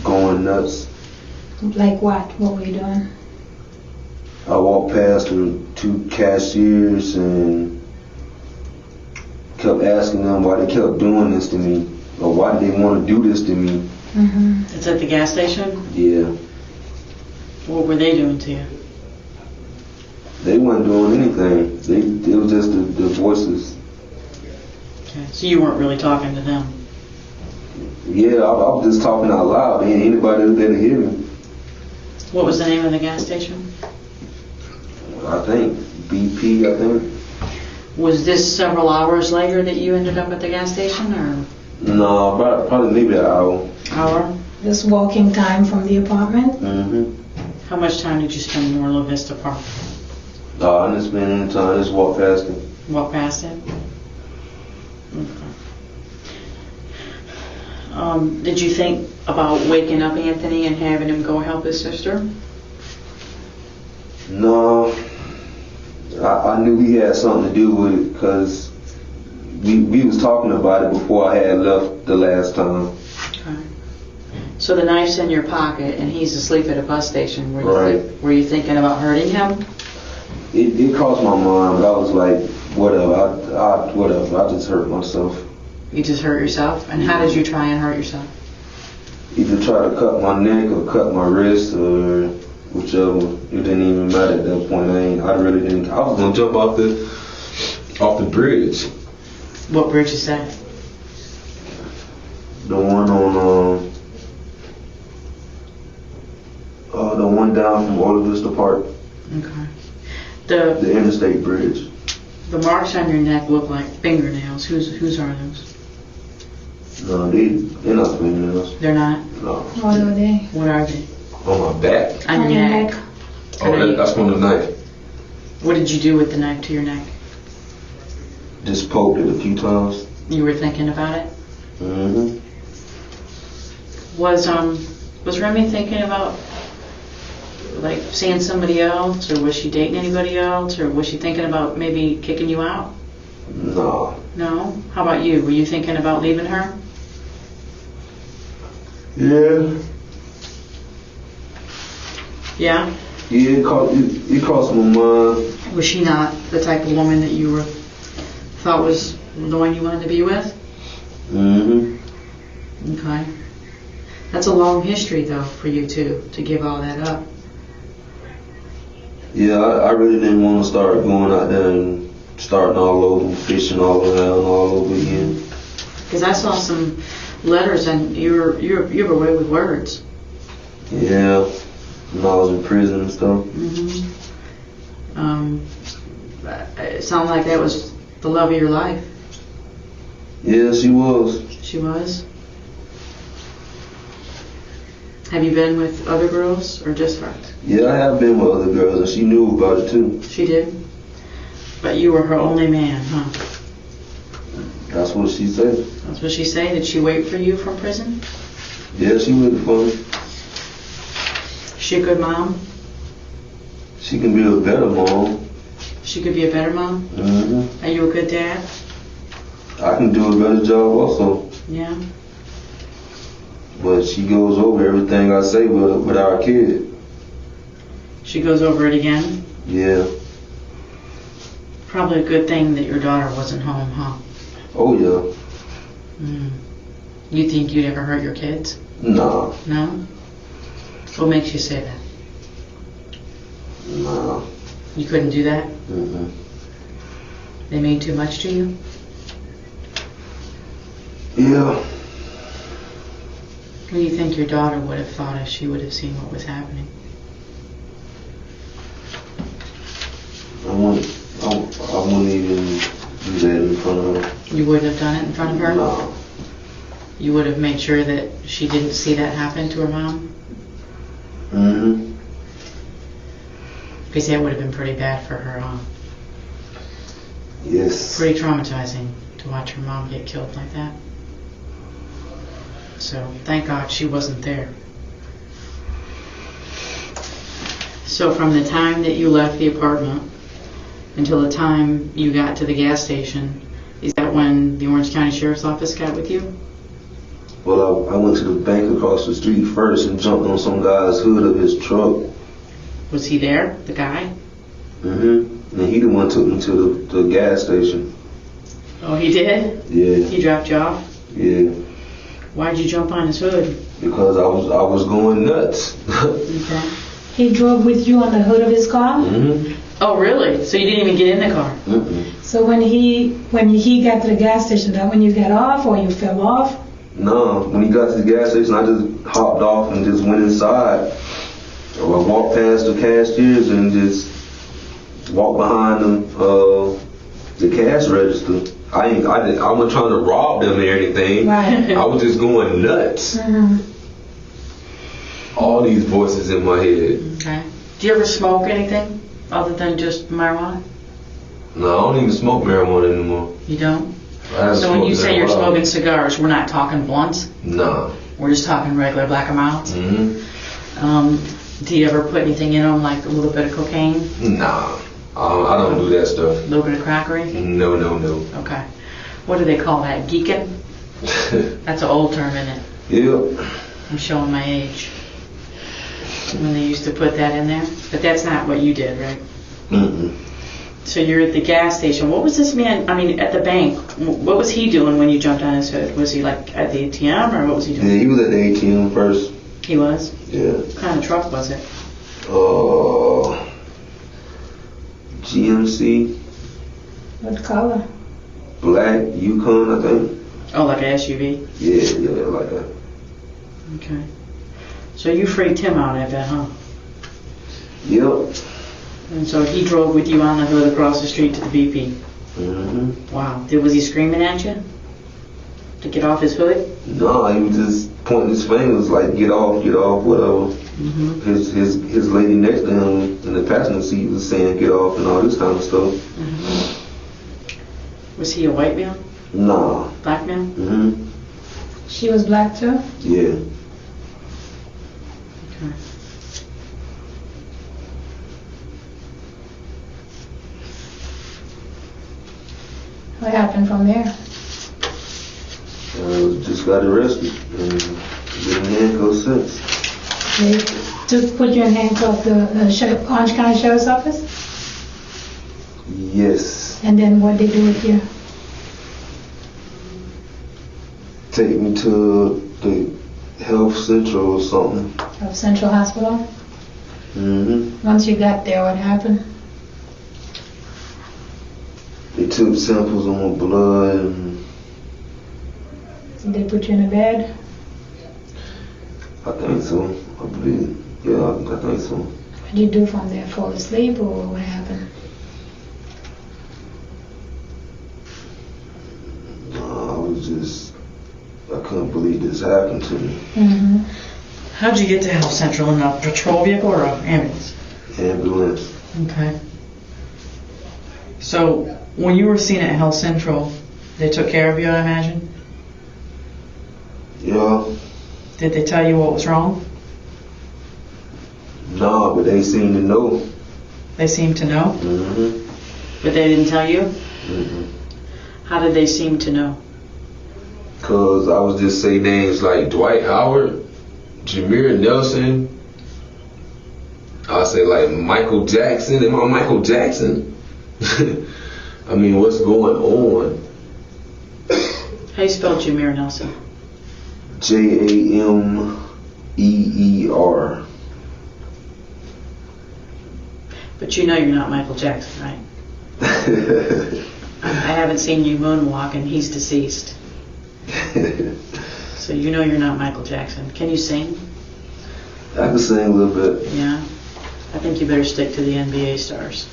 Going nuts. Like what? What were you doing? I walked past the 2 cashiers and kept asking them why they kept doing this to me, or why did they want to do this to me. Mm-hmm. It's at the gas station? Yeah. What were they doing to you? They weren't doing anything. It was just the voices. Okay. So you weren't really talking to them? Yeah, I was just talking out loud, and anybody was there to hear me. What was the name of the gas station? I think BP. I think. Was this several hours later that you ended up at the gas station, or? No, probably maybe an hour. Hour? This walking time from the apartment? Mm-hmm. How much time did you spend in Orla Vista Park? I didn't spend any time. I just walked past it. Walk past it? Okay. Did you think about waking up Anthony and having him go help his sister? No. I knew he had something to do with it because we was talking about it before I had left the last time. Okay. So the knife's in your pocket, and he's asleep at a bus station. Were you thinking about hurting him? It crossed my mind, but I was like, whatever. I just hurt myself. You just hurt yourself? And how did you try and hurt yourself? Either try to cut my neck or cut my wrist or whichever. It didn't even matter at that point. I really didn't. I was gonna jump off the bridge. What bridge is that? The one on the one down from Ola Vista Park. Okay. The interstate bridge. The marks on your neck look like fingernails. Whose are those? No, they're not fingernails. They're not? No. What are they? What are they? On my back. On your neck. Oh, that's from the knife. What did you do with the knife to your neck? Just poked it a few times. You were thinking about it? Mm-hmm. Was Remy thinking about like seeing somebody else, or was she dating anybody else, or was she thinking about maybe kicking you out? No. No? How about you? Were you thinking about leaving her? Yeah. Yeah? Yeah, it crossed my mind. Was she not the type of woman that you thought was the one you wanted to be with? Mm-hmm. Okay. That's a long history, though, for you two, to give all that up. Yeah, I really didn't want to start going out there and starting all over, fishing all around all over again. Because I saw some letters, and you have a way with words. Yeah, when I was in prison and stuff. It sounded like that was the love of your life. Yeah, she was. She was? Have you been with other girls or just her? Yeah, I have been with other girls, and she knew about it too. She did? But you were her only man, huh? That's what she said. That's what she said? Did she wait for you from prison? Yeah, she waited for me. She a good mom? She can be a better mom. She could be a better mom? Mm-hmm. Are you a good dad? I can do a better job also. Yeah. But she goes over everything I say with our kid. She goes over it again? Yeah. Probably a good thing that your daughter wasn't home, huh? Oh, yeah. You think you'd ever hurt your kids? Nah. No? What makes you say that? Nah. You couldn't do that? Mm-mm. They made too much to you? Yeah. What do you think your daughter would have thought if she would have seen what was happening? I wouldn't even do that in front of her. You wouldn't have done it in front of her? No. You would have made sure that she didn't see that happen to her mom? Mm-hmm. Because that would have been pretty bad for her, huh? Yes. Pretty traumatizing to watch her mom get killed like that. So, thank God she wasn't there. So from the time that you left the apartment until the time you got to the gas station, is that when the Orange County Sheriff's Office got with you? Well, I went to the bank across the street first and jumped on some guy's hood of his truck. Was he there, the guy? Mm-hmm. And he the one took me to the gas station. Oh, he did? Yeah. He dropped you off? Yeah. Why'd you jump on his hood? Because I was going nuts. Okay. He drove with you on the hood of his car? Mm-hmm. Oh, really? So you didn't even get in the car? Mm-mm. So when he got to the gas station, that when you got off or you fell off? No, when he got to the gas station, I just hopped off and just went inside. I walked past the cashiers and just walked behind the cash register. I wasn't trying to rob them or anything. Right. I was just going nuts. Mm-hmm. All these voices in my head. Okay. Do you ever smoke anything other than just marijuana? No, I don't even smoke marijuana anymore. You don't? I haven't So when you smoked say in a you're while. smoking cigars, we're not talking blunts? Nah. We're just talking regular black and milds? Mm-hmm. Do you ever put anything in them, like a little bit of cocaine? Nah. I don't do that stuff. A little bit of crack or anything? No. Okay. What do they call that? Geeking? That's an old term, isn't it? Yep. I'm showing my age. When they used to put that in there. But that's not what you did, right? Mm-mm. So you're at the gas station. What was this man, at the bank, what was he doing when you jumped on his hood? Was he like at the ATM or what was he doing? Yeah, he was at the ATM first. He was? Yeah. What kind of truck was it? GMC. What color? Black Yukon, I think. Oh, like an SUV? Yeah, like that. Okay. So you freaked him out, I bet, huh? Yep. And so he drove with you on the hood across the street to the BP. Mm-hmm. Wow. Was he screaming at you to get off his hood? No, he was just pointing his fingers like, get off, whatever. Mm-hmm. His lady next to him in the passenger seat was saying get off and all this kind of stuff. Mm-hmm. Was he a white male? Nah. Black male? Mm-hmm. She was black too? Yeah. Okay. What happened from there? Just got arrested and been in handcuffs since. They just put you in handcuffs the Orange County Sheriff's Office? Yes. And then what they do with you? Take me to the Health Central or something. Of Central Hospital? Mm-hmm. Once you got there, what happened? They took samples of my blood and Did they put you in a bed? I think so. I believe. Yeah, I think so. What did you do from there? Fall asleep or what happened? I couldn't believe this happened to me. Mm-hmm. How'd you get to Health Central? In a patrol vehicle or an ambulance? Ambulance. Okay. So when you were seen at Health Central, they took care of you, I imagine? Yeah. Did they tell you what was wrong? No, but they seem to know. They seemed to know? Mm-hmm. But they didn't tell you? Mm-hmm. How did they seem to know? Because I was just say names like Dwight Howard, Jameer Nelson. I'll say like Michael Jackson. Am I Michael Jackson? I mean, what's going on? How you spell Jameer Nelson? Jameer. But you know you're not Michael Jackson, right? I haven't seen you moonwalk and he's deceased. So you know you're not Michael Jackson. Can you sing? I can sing a little bit. Yeah? I think you better stick to the NBA stars.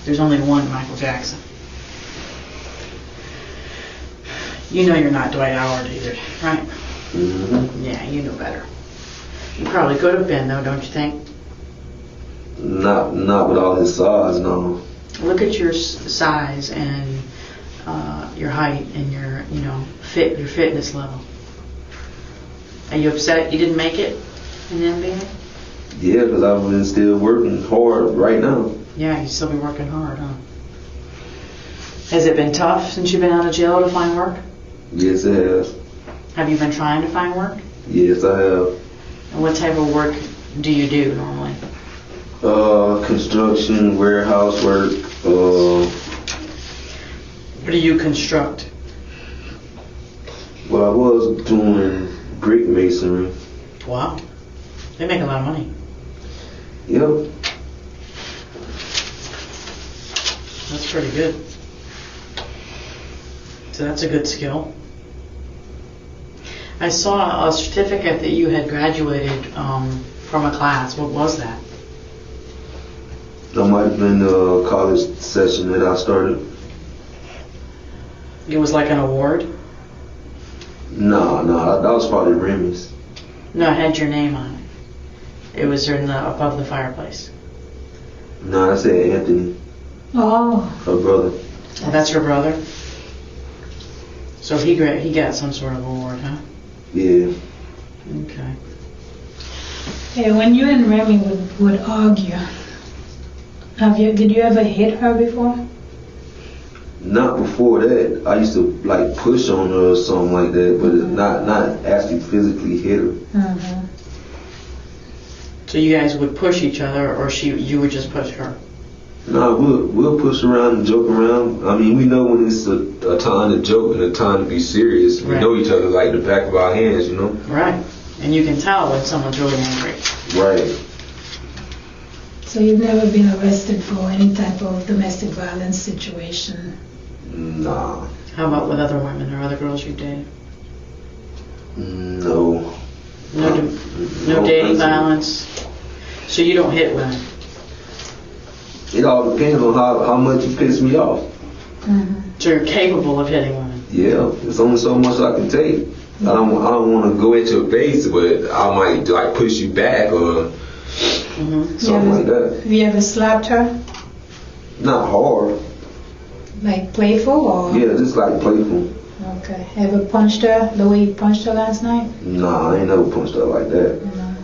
There's only one Michael Jackson. You know you're not Dwight Howard either, right? Mm-hmm. Yeah, you know better. You probably could have been though, don't you think? Not with all his size, no. Look at your size and your height and your, your fitness level. Are you upset you didn't make it in the NBA? Yeah, because I've been still working hard right now. Yeah, you still be working hard, huh? Has it been tough since you've been out of jail to find work? Yes, it has. Have you been trying to find work? Yes, I have. And what type of work do you do normally? Construction, warehouse work. What do you construct? Well, I was doing brick masonry. Wow. They make a lot of money. Yep. That's pretty good. So that's a good skill. I saw a certificate that you had graduated from a class. What was that? That might have been the college session that I started. It was like an award? No, that was probably Remy's. No, it had your name on it. It was above the fireplace. No, I said Anthony. Oh. Her brother. Oh, that's your brother? So he got some sort of award, huh? Yeah. Okay. Hey, when you and Remy would argue, did you ever hit her before? Not before that. I used to like push on her or something like that, but it's not actually physically hit her. Mm-hmm. So you guys would push each other, or you would just push her? Nah, we'll push around and joke around. I mean, we know when it's a time to joke and a time to be serious. We know each other like the back of our hands, you know? Right. And you can tell when someone's really angry. Right. So you've never been arrested for any type of domestic violence situation? Nah. How about with other women or other girls you dated? No. No dating violence? So you don't hit women? It all depends on how much you piss me off. Mm-hmm. So you're capable of hitting women? Yeah, there's only so much I can take. I don't want to go at your face, but I might like push you back or something like that. Have you ever slapped her? Not hard. Like playful or? Yeah, just like playful. Okay. Ever punched her the way you punched her last night? Nah, I ain't never punched her like that. No.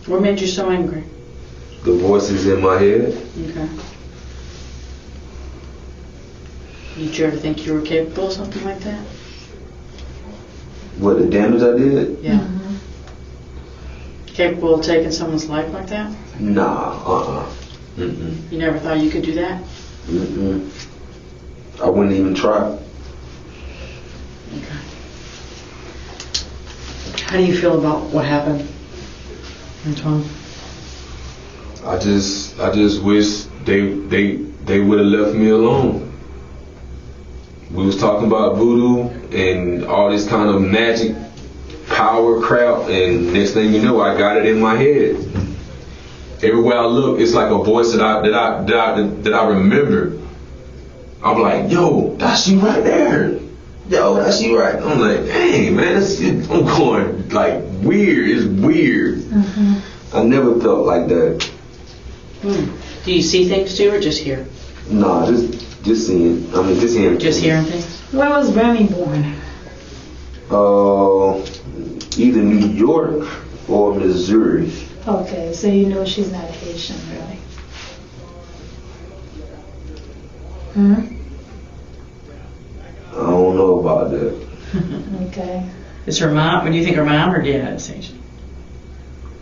What made you so angry? The voices in my head. Okay. Did you ever think you were capable of something like that? What, the damage I did? Yeah. Mm-hmm. Capable of taking someone's life like that? Nah, Mm-mm. You never thought you could do that? Mm-mm. I wouldn't even try. Okay. How do you feel about what happened, Antoine? I just wish they would have left me alone. We was talking about voodoo and all this kind of magic power crap, and next thing you know, I got it in my head. Everywhere I look, it's like a voice that I remember. I'm like, yo, that's you right there. Yo, that's you right. I'm like, dang, man, I'm going like weird. It's weird. Mm-hmm. I never felt like that. Do you see things too, or just hear? Nah, just seeing. I mean, just hearing. Just hearing things? Where was Granny born? Either New York or Missouri. Okay, so you know she's not Haitian, really. I don't know about that. Okay. Is her mom, do you think her mom or dad is Asian?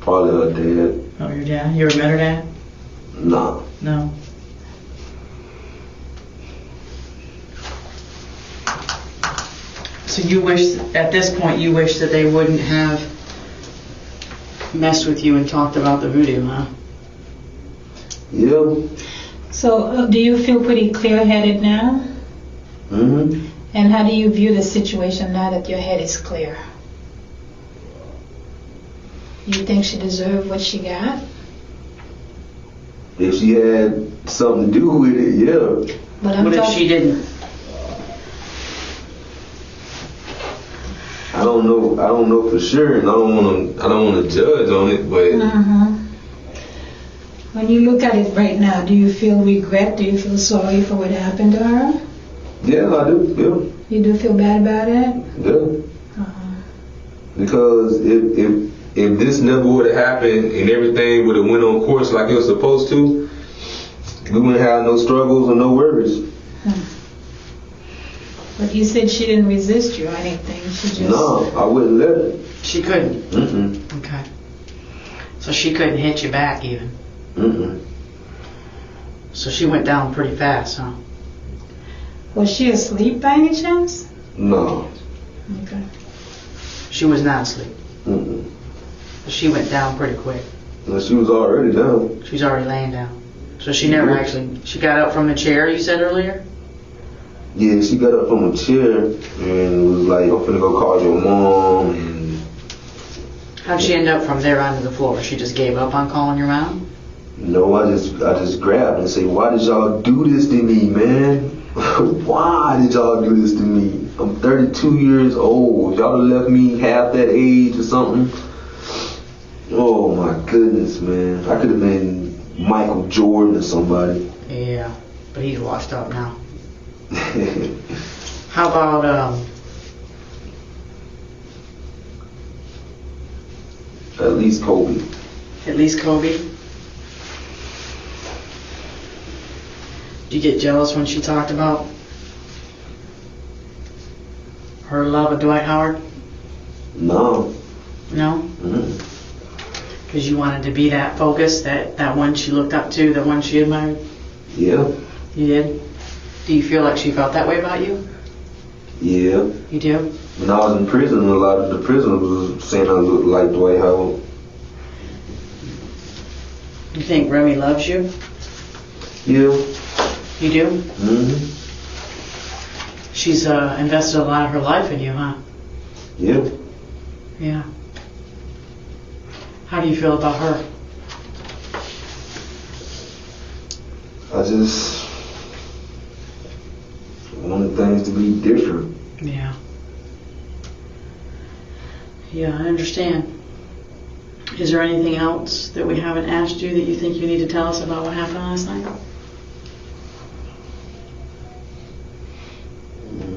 Probably her dad. Oh, your dad? You ever met her dad? Nah. No. So you wish, at this point, you wish that they wouldn't have messed with you and talked about the voodoo, huh? Yeah. So do you feel pretty clear-headed now? Mm-hmm. And how do you view the situation now that your head is clear? You think she deserved what she got? If she had something to do with it, yeah. But I'm What if she didn't? I don't know for sure, and I don't want to judge on it, but When you look at it right now, do you feel regret? Do you feel sorry for what happened to her? yeah, I do. Yeah. You do feel bad about it? Yeah. Because if this never would have happened and everything would have went on course like it was supposed to, we wouldn't have no struggles or no worries. But you said she didn't resist you or anything. She just... No, I wouldn't let her. She couldn't? Mm-mm. Okay. So she couldn't hit you back even? Mm-mm. So she went down pretty fast, huh? Was she asleep by any chance? No. Okay. She was not asleep. Mm-mm. She went down pretty quick. No, she was already down. She was already laying down. So she never actually, she got up from the chair you said earlier? Yeah, she got up from a chair and was like, I'm finna go call your mom. And How'd she end up from there onto the floor? She just gave up on calling your mom? no, I just grabbed and say, why did y'all do this to me, man? Why did y'all do this to me? I'm 32 years old. Y'all have left me half that age or something. Oh my goodness, man. I could have been Michael Jordan or somebody. Yeah, but he's washed up now. How about, At least Kobe. at least Kobe? Did you get jealous when she talked about her love of Dwight Howard? No. No? Mm. Because you wanted to be that focused, that one she looked up to, the one she admired? Yeah. You did? Do you feel like she felt that way about you? Yeah. You do? When I was in prison, a lot of the prisoners was saying I looked like Dwight Howard. You think Remy loves you? Yeah. You do? Mm-hmm. She's invested a lot of her life in you, huh? Yeah. Yeah. How do you feel about her? I just wanted things to be different. Yeah. Yeah, I understand. Is there anything else that we haven't asked you that you think you need to tell us about what happened last night?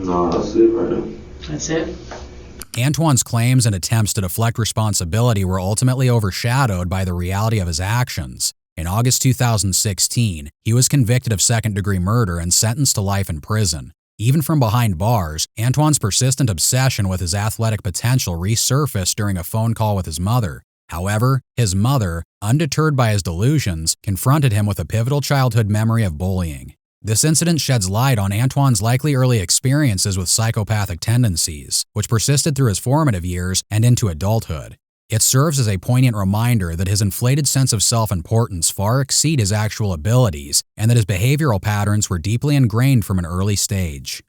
No, that's it right now. That's it? Antoine's claims and attempts to deflect responsibility were ultimately overshadowed by the reality of his actions. In August 2016, he was convicted of second-degree murder and sentenced to life in prison. Even from behind bars, Antoine's persistent obsession with his athletic potential resurfaced during a phone call with his mother. However, his mother, undeterred by his delusions, confronted him with a pivotal childhood memory of bullying. This incident sheds light on Antoine's likely early experiences with psychopathic tendencies, which persisted through his formative years and into adulthood. It serves as a poignant reminder that his inflated sense of self-importance far exceed his actual abilities, and that his behavioral patterns were deeply ingrained from an early stage.